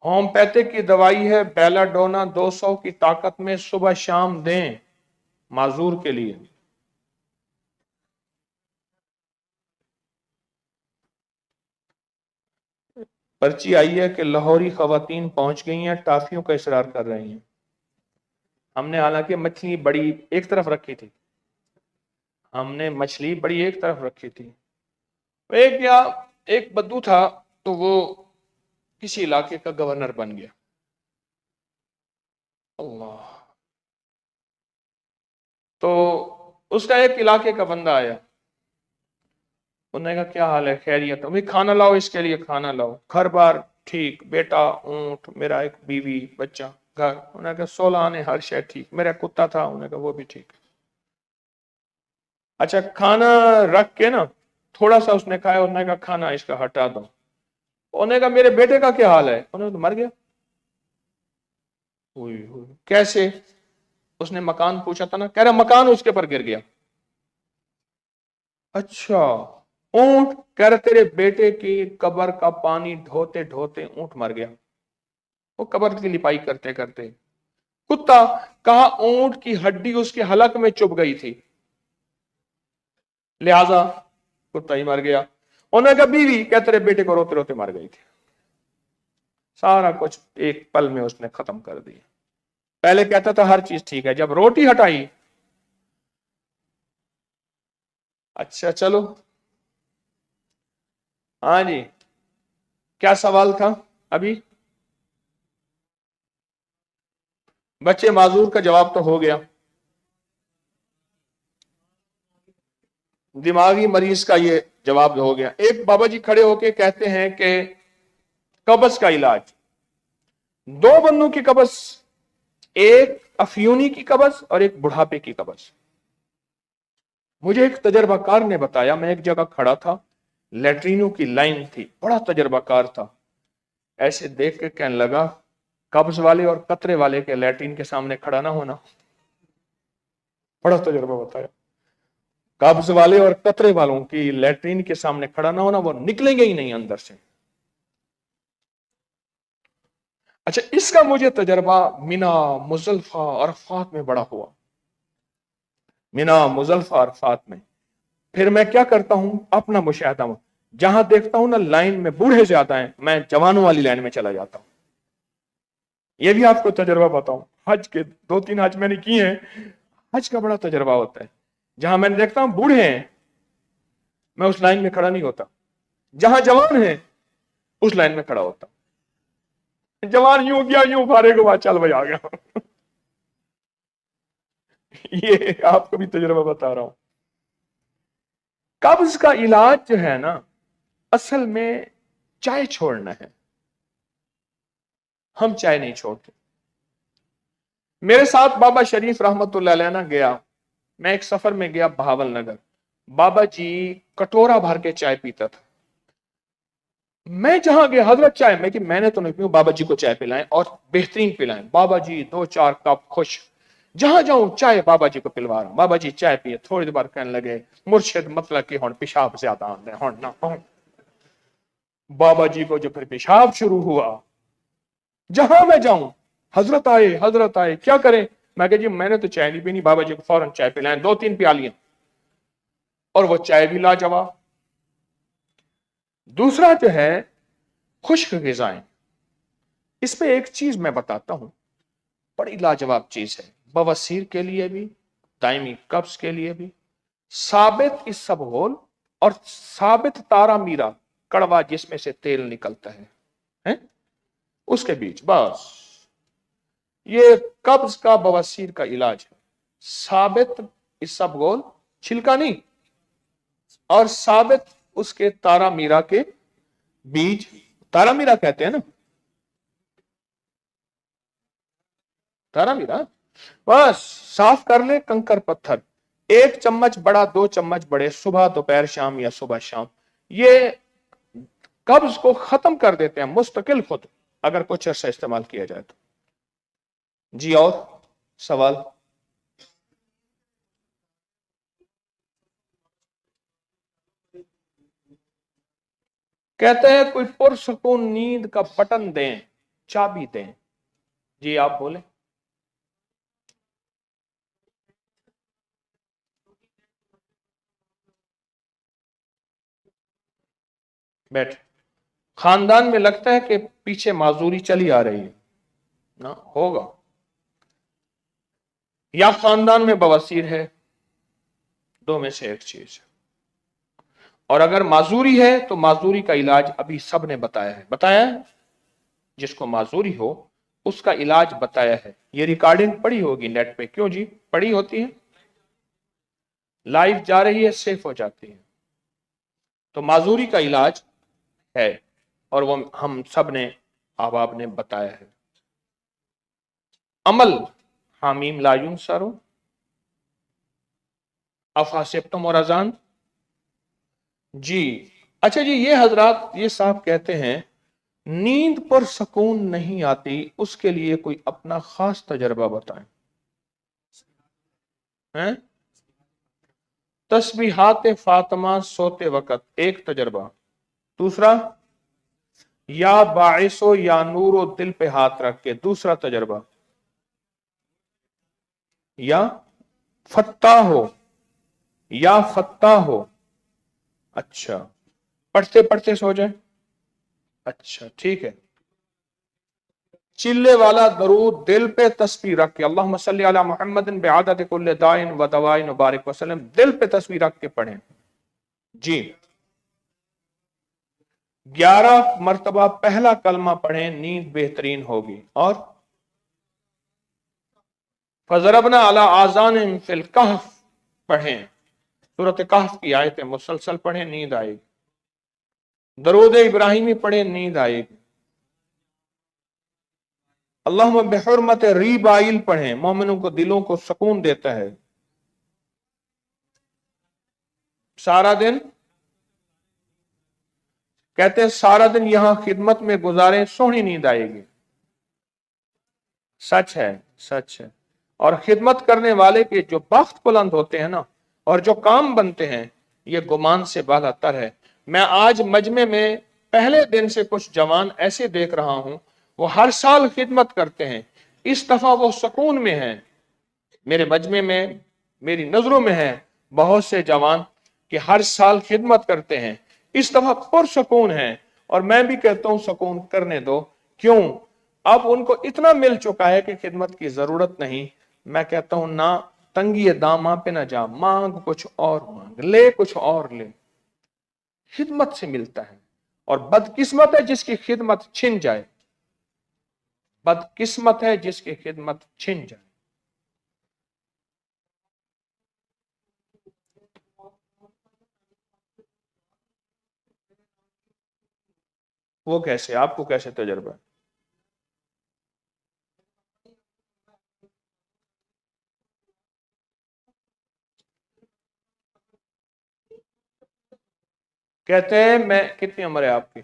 होम्योपैथिक की दवाई है बेलाडोना 200 की ताकत में, सुबह शाम दें माजूर के लिए। पर्ची आई है कि लाहौरी खवातीन पहुंच गई हैं, टाफियों का इसरार कर रही हैं। हमने हालांकि मछली बड़ी एक तरफ रखी थी, हमने मछली बड़ी एक तरफ रखी थी। एक या एक बद्दू था, तो वो किसी इलाके का गवर्नर बन गया। अल्लाह। तो उसका एक इलाके का बंदा आया, उन्होंने कहा क्या हाल है, खैरियत? भाई खाना लाओ, इसके लिए खाना लाओ। घर बार ठीक, बेटा, ऊंट, मेरा एक बीवी, बच्चा, घर। उन्होंने कहा 16 आने, हर शय ठीक। मेरा कुत्ता था, उन्होंने कहा वो भी ठीक। अच्छा खाना रख के ना थोड़ा सा उसने खाया, उन्होंने कहा खाना इसका हटा दो। उन्होंने कहा मेरे बेटे का क्या हाल है? उन्होंने तो मर गया। कैसे? उसने मकान पूछा था ना, कह रहा मकान उसके पर गिर गया। अच्छा। ऊंट? कह रहे तेरे बेटे की कब्र का पानी ढोते ढोते ऊंट मर गया, वो कब्र की लिपाई करते करते। कुत्ता? कहा ऊंट की हड्डी उसके हलक में चुभ गई थी, लिहाजा कुत्ता ही मर गया। उन्होंने कहा बीवी? क्या तेरे बेटे को रोते रोते मर गई थी। सारा कुछ एक पल में उसने खत्म कर दिया। पहले कहता था हर चीज ठीक है, जब रोटी हटाई। अच्छा चलो, हाँ जी, क्या सवाल था अभी? बच्चे माजूर का जवाब तो हो गया। दिमागी मरीज का ये जवाब हो गया। एक बाबा जी खड़े होके कहते हैं कि कब्ज का इलाज, दो बंदों की कब्ज, एक अफयूनी की कब्ज और एक बुढ़ापे की कब्ज। मुझे एक तजर्बाकार ने बताया, मैं एक जगह खड़ा था, लेटरिनों की लाइन थी, बड़ा तजर्बाकार था। ऐसे देख के कहने लगा कब्ज वाले और कतरे वाले के लैट्रिन के सामने खड़ा ना होना। बड़ा तजर्बा बताया। कब्ज वाले और कतरे वालों की लैट्रिन के सामने खड़ा ना होना, वो निकलेंगे ही नहीं अंदर से। अच्छा इसका मुझे तजर्बा मिना मुजल्फा अरफात में बड़ा हुआ। मिना मुजल्फा अरफात में फिर मैं क्या करता हूं, अपना मुशाहदा हूं, जहां देखता हूं ना लाइन में बूढ़े ज्यादा हैं, मैं जवानों वाली लाइन में चला जाता हूं। यह भी आपको तजर्बा बताऊं, हज के 2-3 हज मैंने किए हैं, हज का बड़ा तजर्बा होता है। जहां मैंने देखता हूं बूढ़े हैं, मैं उस लाइन में खड़ा नहीं होता। जहां जवान है उस लाइन में खड़ा होता। जवान यूं गया, यूं फारे को चल भाई आ गया। ये आपको भी तजर्बा बता रहा हूं। कब्ज का इलाज जो है ना, असल में चाय छोड़ना है। हम चाय नहीं छोड़ते। मेरे साथ बाबा शरीफ रहमतुल्लाह अलैह ना गया, मैं एक सफर में गया बहावल नगर। बाबा जी कटोरा भर के चाय पीता था। मैं जहां गया हजरत चाय में, कि मैंने तो नहीं पी, बाबा जी को चाय पिलाएं और बेहतरीन पिलाएं। बाबा जी 2-4 कप खुश। जहां जाऊं चाय बाबा जी को पिलवा रहा हूं। बाबा जी चाय पिए, थोड़ी देर बाद कहने लगे मुर्शिद मतलब कि हुण पेशाब ज्यादा आंदा है, हुण ना हुण। बाबा जी को जो फिर पेशाब शुरू हुआ, जहां मैं जाऊं हजरत आए, हजरत आए, क्या करें? मैं कहा जी मैंने तो चाय नहीं पीनी। बाबा जी को फौरन चाय पिलाएं, 2-3 प्यालियां, और वो चाय भी लाजवाब। दूसरा जो है खुश्क ग़िज़ाएं, इसमें एक चीज मैं बताता हूं, बड़ी लाजवाब चीज है, बवासीर के लिए भी, दायमी कब्ज के लिए भी। साबित इसबगोल और साबित तारा मीरा, कड़वा जिसमें से तेल निकलता है? उसके बीच बस, ये कब्ज का बवासीर का इलाज है। साबित इसबगोल, छिलका नहीं, और साबित उसके तारा मीरा के बीज, तारा मीरा कहते हैं ना, तारा मीरा, बस साफ कर ले कंकर पत्थर, 1 चम्मच बड़ा 2 चम्मच बड़े, सुबह दोपहर शाम या सुबह शाम, ये कब्ज को खत्म कर देते हैं मुस्तकिल खुद, अगर कुछ अर्सा इस्तेमाल किया जाए तो। जी और सवाल? कहते हैं कोई पुरसकून नींद का बटन दें, चाबी दें। जी आप बोले। बैठ। खानदान में लगता है कि पीछे माजूरी चली आ रही है ना, होगा, या खानदान में बवासीर है, दो में से एक चीज। और अगर माजूरी है तो माजूरी का इलाज अभी सब ने बताया है, बताया है, जिसको माजूरी हो उसका इलाज बताया है। ये रिकॉर्डिंग पड़ी होगी नेट पे, क्यों जी पड़ी होती है, लाइव जा रही है, सेफ हो जाती है। तो माजूरी का इलाज है और वो हम सब ने ahbab ने बताया है। अमल हामीम लायुन सरो अफासिब्तुम और अजान। जी अच्छा जी, ये हजरात ये साहब कहते हैं नींद पर सुकून नहीं आती, उसके लिए कोई अपना खास तजर्बा बताएं। हैं? तस्बीहात फातिमा सोते वक्त एक तजर्बा, दूसरा या बाइसो या नूरो दिल पे हाथ रख के दूसरा तजर्बा, या फत्ता हो, या फत्ता हो। अच्छा, पढ़ते पढ़ते सो जाए। अच्छा ठीक है। चिल्ले वाला दरूद दिल पे तस्बीह रख के, अल्लाहुम्मा सल्ली अला मुहम्मदिन बिआदत कुल्ले दाइन व दवाइन मुबारक वसल्लम, दिल पे तस्बीह रख के पढ़ें। जी 11 मरतबा पहला कलमा पढ़ें, नींद बेहतरीन होगी। और फजरबना अला आजान फिल कहफ पढ़ें, सूरत कहफ की आयतें मुसलसल पढ़ें, नींद आएगी। दरूद इब्राहिमी पढ़ें, नींद आएगी। अल्लाहुम्मा बिहुर्मत रीबाइल पढ़ें, मोमिनों को दिलों को सुकून देता है। सारा दिन कहते हैं सारा दिन यहां खिदमत में गुजारें, सोहनी नींद आएगी। सच है, सच है। और खिदमत करने वाले के जो बख्त बुलंद होते हैं ना, और जो काम बनते हैं, ये गुमान से बालातर है। मैं आज मजमे में पहले दिन से कुछ जवान ऐसे देख रहा हूं, वो हर साल खिदमत करते हैं, इस दफा वो सुकून में हैं। मेरे मजमे में मेरी नजरों में है बहुत से जवान कि हर साल खिदमत करते हैं, इस दफा पुरसकून है। और मैं भी कहता हूं सुकून करने दो, क्यों, अब उनको इतना मिल चुका है कि खिदमत की जरूरत नहीं। मैं कहता हूं ना तंगी दामा पे ना जा, मांग कुछ और, मांग ले कुछ और ले, खिदमत से मिलता है। और बदकिस्मत है जिसकी खिदमत छिन जाए, बदकिस्मत है जिसकी खिदमत छिन जाए। वो कैसे, आपको कैसे तजर्बा है? कहते हैं मैं, कितनी उम्र है आपकी?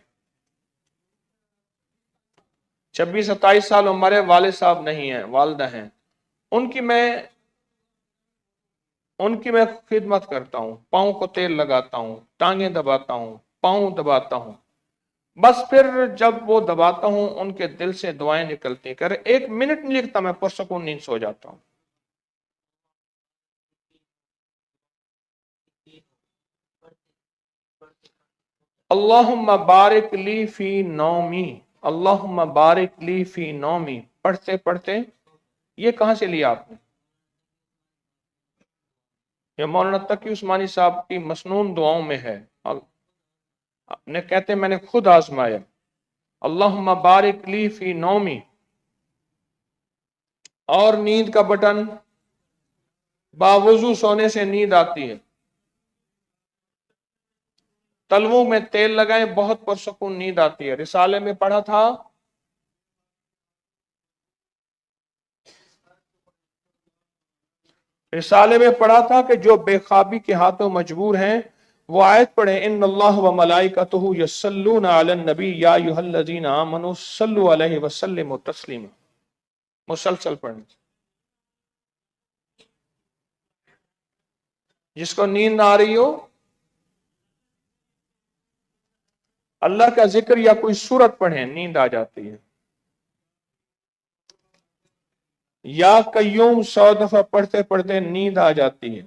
26-27 साल उम्र है। वाले साहब नहीं है, वालदा हैं। उनकी मैं उनकी मैं खिदमत करता हूँ, पाँव को तेल लगाता हूँ, टांगे दबाता हूँ, पाँव दबाता हूँ। बस फिर जब वो दबाता हूँ उनके दिल से दुआएं निकलती, कर 1 मिनट नहीं लिखता, मैं पुरसकून नींद सो जाता हूँ। अल्लाहुम्मा बारिक ली फी नौमी, अल्लाहुम्मा बारिक ली फी नौमी, पढ़ते पढ़ते, ये कहां से लिया आपने? ये मौलाना तकी उस्मानी साहब की मसनून दुआओं में है। अपने कहते मैंने खुद आजमाया, अल्लाहुम्मा बारिक ली फी नौमी। और नींद का बटन, बावजू सोने से नींद आती है, तलवों में तेल लगाएं, बहुत पुरसकून नींद आती है। रिसाले में पढ़ा था, رسالے میں پڑھا تھا کہ جو بے خوابی کے ہاتھوں مجبور ہیں وہ آیت پڑھیں، ان اللہ و ملائکتہ یصلون علی النبی یا ایھا الذین آمنوا صلوا علیہ وسلموا تسلیما، مسلسل پڑھیں۔ جس کو نیند نہ آ رہی ہو، اللہ کا ذکر یا کوئی سورت پڑھیں، نیند آ جاتی ہے۔ یا قیوم 100 دفعہ پڑھتے پڑھتے نیند آ جاتی ہے۔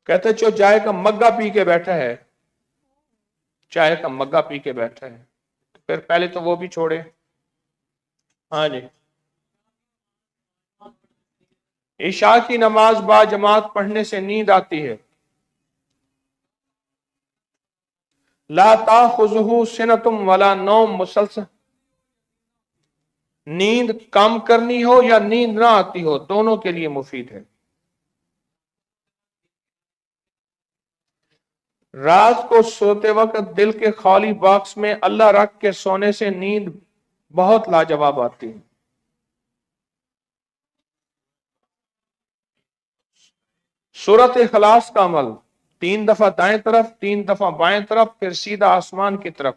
کہتے جو چائے کا مگا پی کے بیٹھا ہے، چائے کا مگا پی کے بیٹھا ہے، پھر پہلے تو وہ بھی چھوڑے۔ ہاں جی، عشاء کی نماز با جماعت پڑھنے سے نیند آتی ہے۔ لا تاخذہ سنۃ ولا نوم، مسلسل نیند کم کرنی ہو یا نیند نہ آتی ہو، دونوں کے لیے مفید ہے۔ رات کو سوتے وقت دل کے خالی باکس میں اللہ رکھ کے سونے سے نیند بہت لاجواب آتی ہے۔ سورۃ اخلاص کا عمل، 3 دفعہ دائیں طرف، 3 دفعہ بائیں طرف، پھر سیدھا آسمان کی طرف۔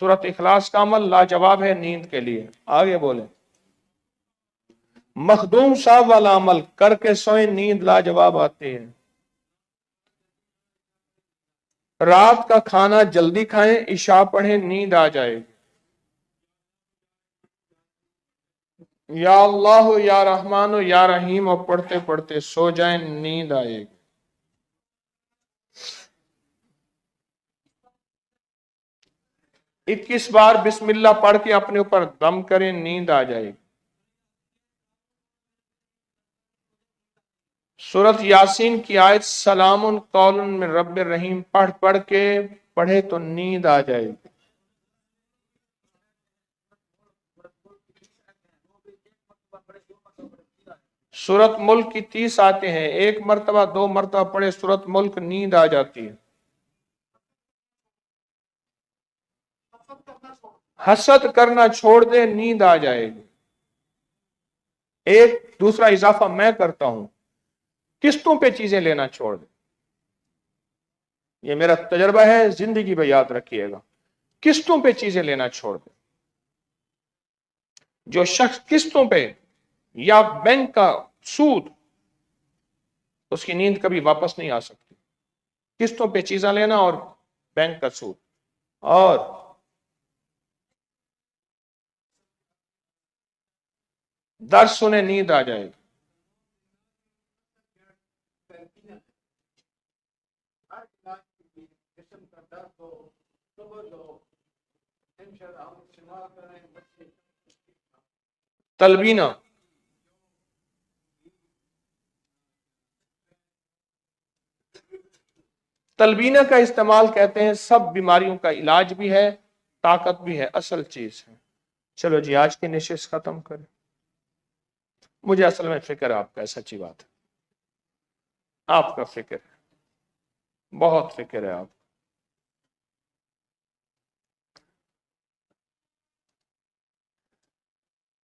سورۃ اخلاص کا عمل لاجواب ہے نیند کے لیے۔ آگے بولیں۔ مخدوم صاحب والا عمل کر کے سوئیں، نیند لاجواب آتی ہے۔ رات کا کھانا جلدی کھائیں، عشاء پڑھیں، نیند آ جائے گی۔ یا اللہ یا رحمان یا رحیم اور پڑھتے پڑھتے سو جائیں، نیند آئے گی۔ 21 بار بسم اللہ پڑھ کے اپنے اوپر دم کریں، نیند آ جائے گی۔ سورۃ یاسین کی آیت سلام قول من رب الرحیم پڑھ پڑھ کے پڑھے تو نیند آ جائے گی۔ سورۃ ملک کی 30 آتے ہیں، 1 مرتبہ 2 مرتبہ پڑھے سورۃ ملک، نیند آ جاتی ہے۔ حسد کرنا چھوڑ دے، نیند آ جائے گی۔ ایک دوسرا اضافہ میں کرتا ہوں، قسطوں پہ چیزیں لینا چھوڑ دے۔ یہ میرا تجربہ ہے، زندگی میں یاد رکھیے گا۔ قسطوں پہ چیزیں لینا چھوڑ دے۔ جو شخص قسطوں پہ یا بینک کا سود، اس کی نیند کبھی واپس نہیں آ سکتی۔ قسطوں پہ چیزیں لینا اور بینک کا سود، اور درس سنے، نیند آ جائے گی۔ تلبینہ، تلبینہ کا استعمال کہتے ہیں سب بیماریوں کا علاج بھی ہے، طاقت بھی ہے، اصل چیز ہے۔ چلو جی، آج کی نشست ختم کریں۔ مجھے اصل میں فکر ہے آپ کا، سچی بات ہے، آپ کا فکر ہے، بہت فکر ہے آپ۔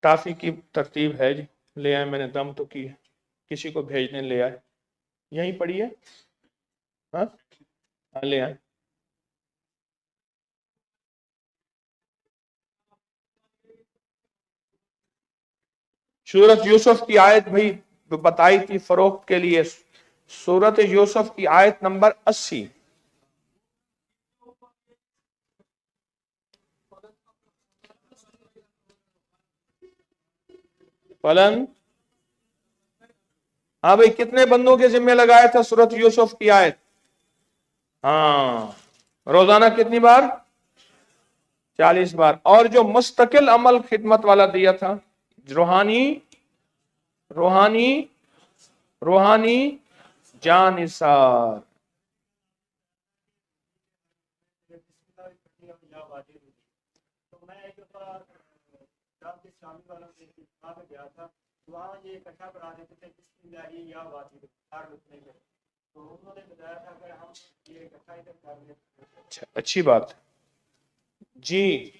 ٹافی کی ترتیب ہے جی، لے آئے، میں نے دم تو کی ہے، کسی کو بھیجنے لے آئے، یہیں پڑھی ہے، ہاں لے آئے۔ سورۃ یوسف کی آیت بھائی بتائی تھی فروخت کے لیے، سورۃ یوسف کی آیت نمبر 80۔ فلن، ہاں بھائی، کتنے بندوں کے ذمہ لگایا تھا سورۃ یوسف کی آیت؟ ہاں، روزانہ کتنی بار؟ 40 بار۔ اور جو مستقل عمل خدمت والا دیا تھا، روحانی روحانی روحانی جانثار۔ اچھی بات جی۔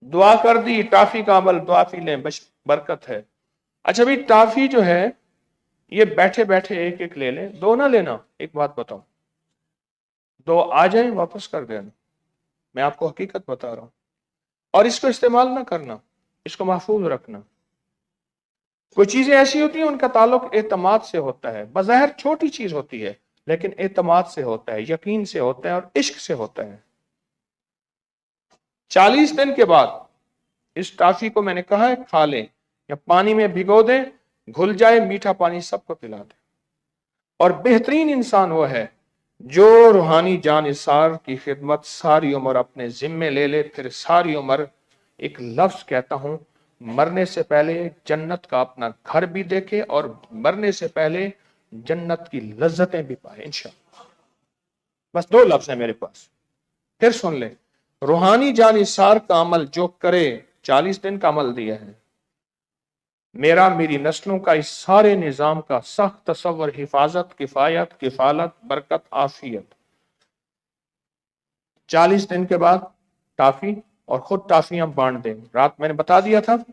दुआ कर दी, टाफी का अमल, दुआ पी लें, बस बरकत है। अच्छा भाई, टाफी जो है ये बैठे बैठे एक एक ले लें, दो ना लेना। एक बात बताओ, दो आ जाए वापस कर देना, मैं आपको हकीकत बता रहा हूं। और इसको इस्तेमाल ना करना, इसको महफूज रखना। कोई चीजें ऐसी होती हैं उनका ताल्लुक एतमाद से होता है, बज़ाहिर छोटी चीज होती है लेकिन एतमाद से होता है, यकीन से होता है और इश्क से होता है। 40 दिन के बाद इस टाफी को मैंने कहा है खा लें या पानी में भिगो दें, घुल जाए, मीठा पानी सबको पिला दें। और बेहतरीन इंसान वो है जो रूहानी जानिसार की खिदमत सारी उम्र अपने जिम्मे ले ले, फिर सारी उम्र, एक लफ्ज कहता हूं, मरने से पहले जन्नत का अपना घर भी देखे और मरने से पहले जन्नत की लज्जतें भी पाए इंशाअल्लाह। बस दो लफ्ज है मेरे पास, फिर सुन ले। रूहानी जानिसार का अमल जो करे, 40 दिन का अमल दिया है, मेरा मेरी नस्लों का इस सारे निजाम का सख्त तसव्वुर, हिफाजत, किफायत, किफालत, बरकत, आफियत। 40 दिन के बाद टाफी, और खुद टाफियां बांट दें, रात मैंने बता दिया था।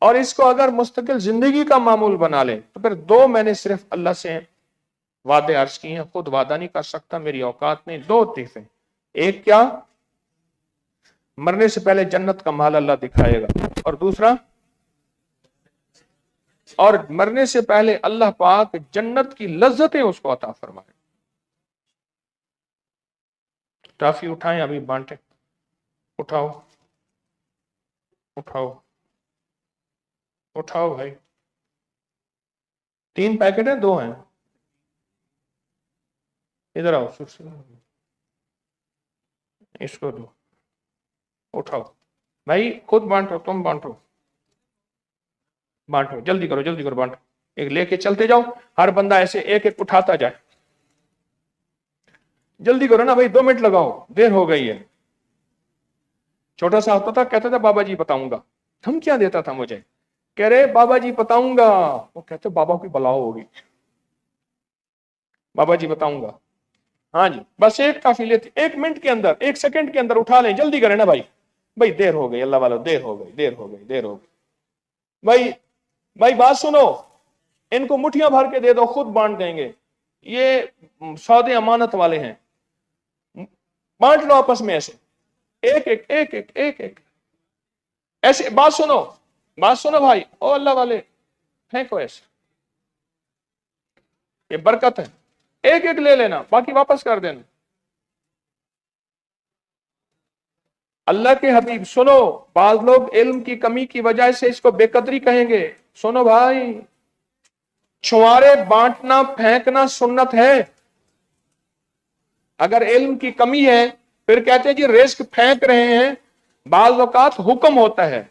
और इसको अगर मुस्तकिल जिंदगी का मामूल बना ले तो फिर दो मैंने सिर्फ अल्लाह से वादे अर्ज किए हैं, खुद वादा नहीं कर सकता, मेरी औकात नहीं। दो तीफे, एक क्या, मरने से पहले जन्नत का माल अल्लाह दिखाएगा, और दूसरा, और मरने से पहले अल्लाह पाक जन्नत की लज्जतें उसको अता फरमाए। टाफी उठाएं, अभी बांटे, उठाओ उठाओ उठाओ भाई। 3 पैकेट है, दो हैं, इधर आओ, इसको दो, उठाओ भाई, खुद बांटो, तुम बांटो, बांटो, जल्दी करो, जल्दी करो, बांटो। एक लेके चलते जाओ, हर बंदा ऐसे एक एक उठाता जाए, जल्दी करो ना भाई, 2 मिनट लगाओ, देर हो गई है। छोटा सा होता था, कहता था बाबा जी बताऊंगा, हम क्या देता था मुझे, कह रहे बाबा जी बताऊंगा, वो कहते बाबा की बला होगी, बाबा जी बताऊंगा। हाँ जी, बस एक काफी लेती, 1 मिनट के अंदर, 1 सेकंड के अंदर उठा लें, जल्दी करें ना भाई। भाई देर हो गई, अल्लाह वालों, देर हो गई, देर हो गई, देर हो गई भाई। भाई बात सुनो, इनको मुठियां भर के दे दो, खुद बांट देंगे, ये सौदे अमानत वाले हैं, बांट लो आपस में ऐसे, एक एक एक एक एक एक ऐसे। बात सुनो, बात सुनो भाई, ओ अल्लाह वाले, फेंको ऐसे, ये बरकत है, एक एक ले लेना, बाकी वापस कर देना। अल्लाह के हबीब सुनो, बाज लोग इल्म की कमी की वजह से इसको बेकदरी कहेंगे, सुनो भाई, छुआरे बांटना फेंकना सुन्नत है। अगर इल्म की कमी है फिर कहते हैं जी रिस्क फेंक रहे हैं, बाज औकात हुक्म होता है।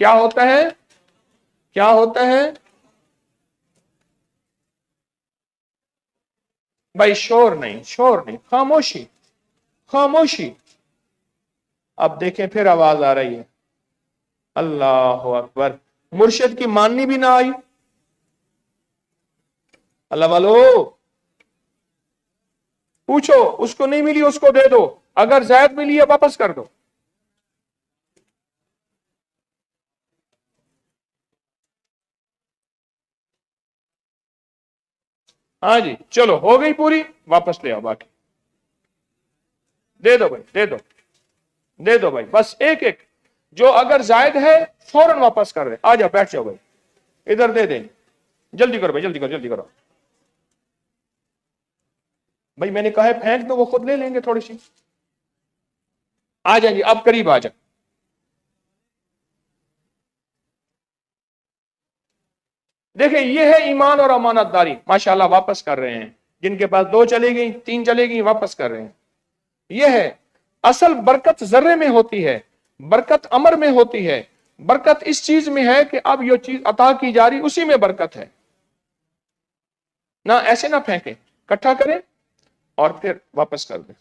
क्या होता है, क्या होता है भाई, शोर नहीं, शोर नहीं, खामोशी, खामोशी। अब देखें फिर आवाज आ रही है, अल्लाह अकबर, मुर्शिद की माननी भी ना आई। अल्लाह वालो, पूछो, उसको नहीं मिली उसको दे दो, अगर जायद मिली है वापस कर दो। हाँ जी, चलो हो गई पूरी, वापस ले आओ बाकी, दे दो भाई, दे दो, दे दो भाई, बस एक एक, जो अगर जायद है फौरन वापस कर दे। आ जाओ, बैठ जाओ भाई, इधर दे दे, जल्दी करो भाई, जल्दी करो, जल्दी करो भाई, मैंने कहा है फेंक दो, वो खुद ले लेंगे थोड़ी सी। आ जाएंगे, अब करीब आ जाए। देखें, ये है ईमान और अमानतदारी, माशाल्लाह वापस कर रहे हैं, जिनके पास 2 चली गई, 3 चली गई, वापस कर रहे हैं। यह है असल बरकत, जर्रे में होती है, बरकत अमर में होती है, बरकत इस चीज में है कि अब ये चीज अता की जा रही, उसी में बरकत है ना। ऐसे ना फेंके, इकट्ठा करें और फिर वापस कर दें।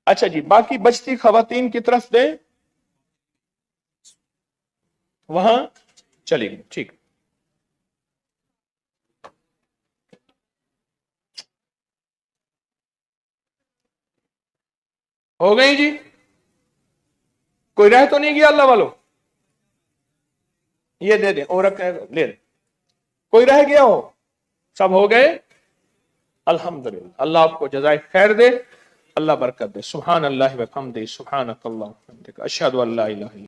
अच्छा जी, बाकी बचती खवातीन की तरफ दें, वहां चली गई, ठीक। हो गई जी, کوئی رہ تو نہیں گیا اللہ والوں؟ یہ دے دیں اور رکھیں، لے دیں، کوئی رہ گیا ہو؟ سب ہو گئے؟ الحمدللہ، اللہ آپ کو جزائے خیر دے، اللہ برکت دے۔ سبحان اللہ و بحمدہ، سبحانک اللہم و بحمدک، اشہد ان لا الہ الا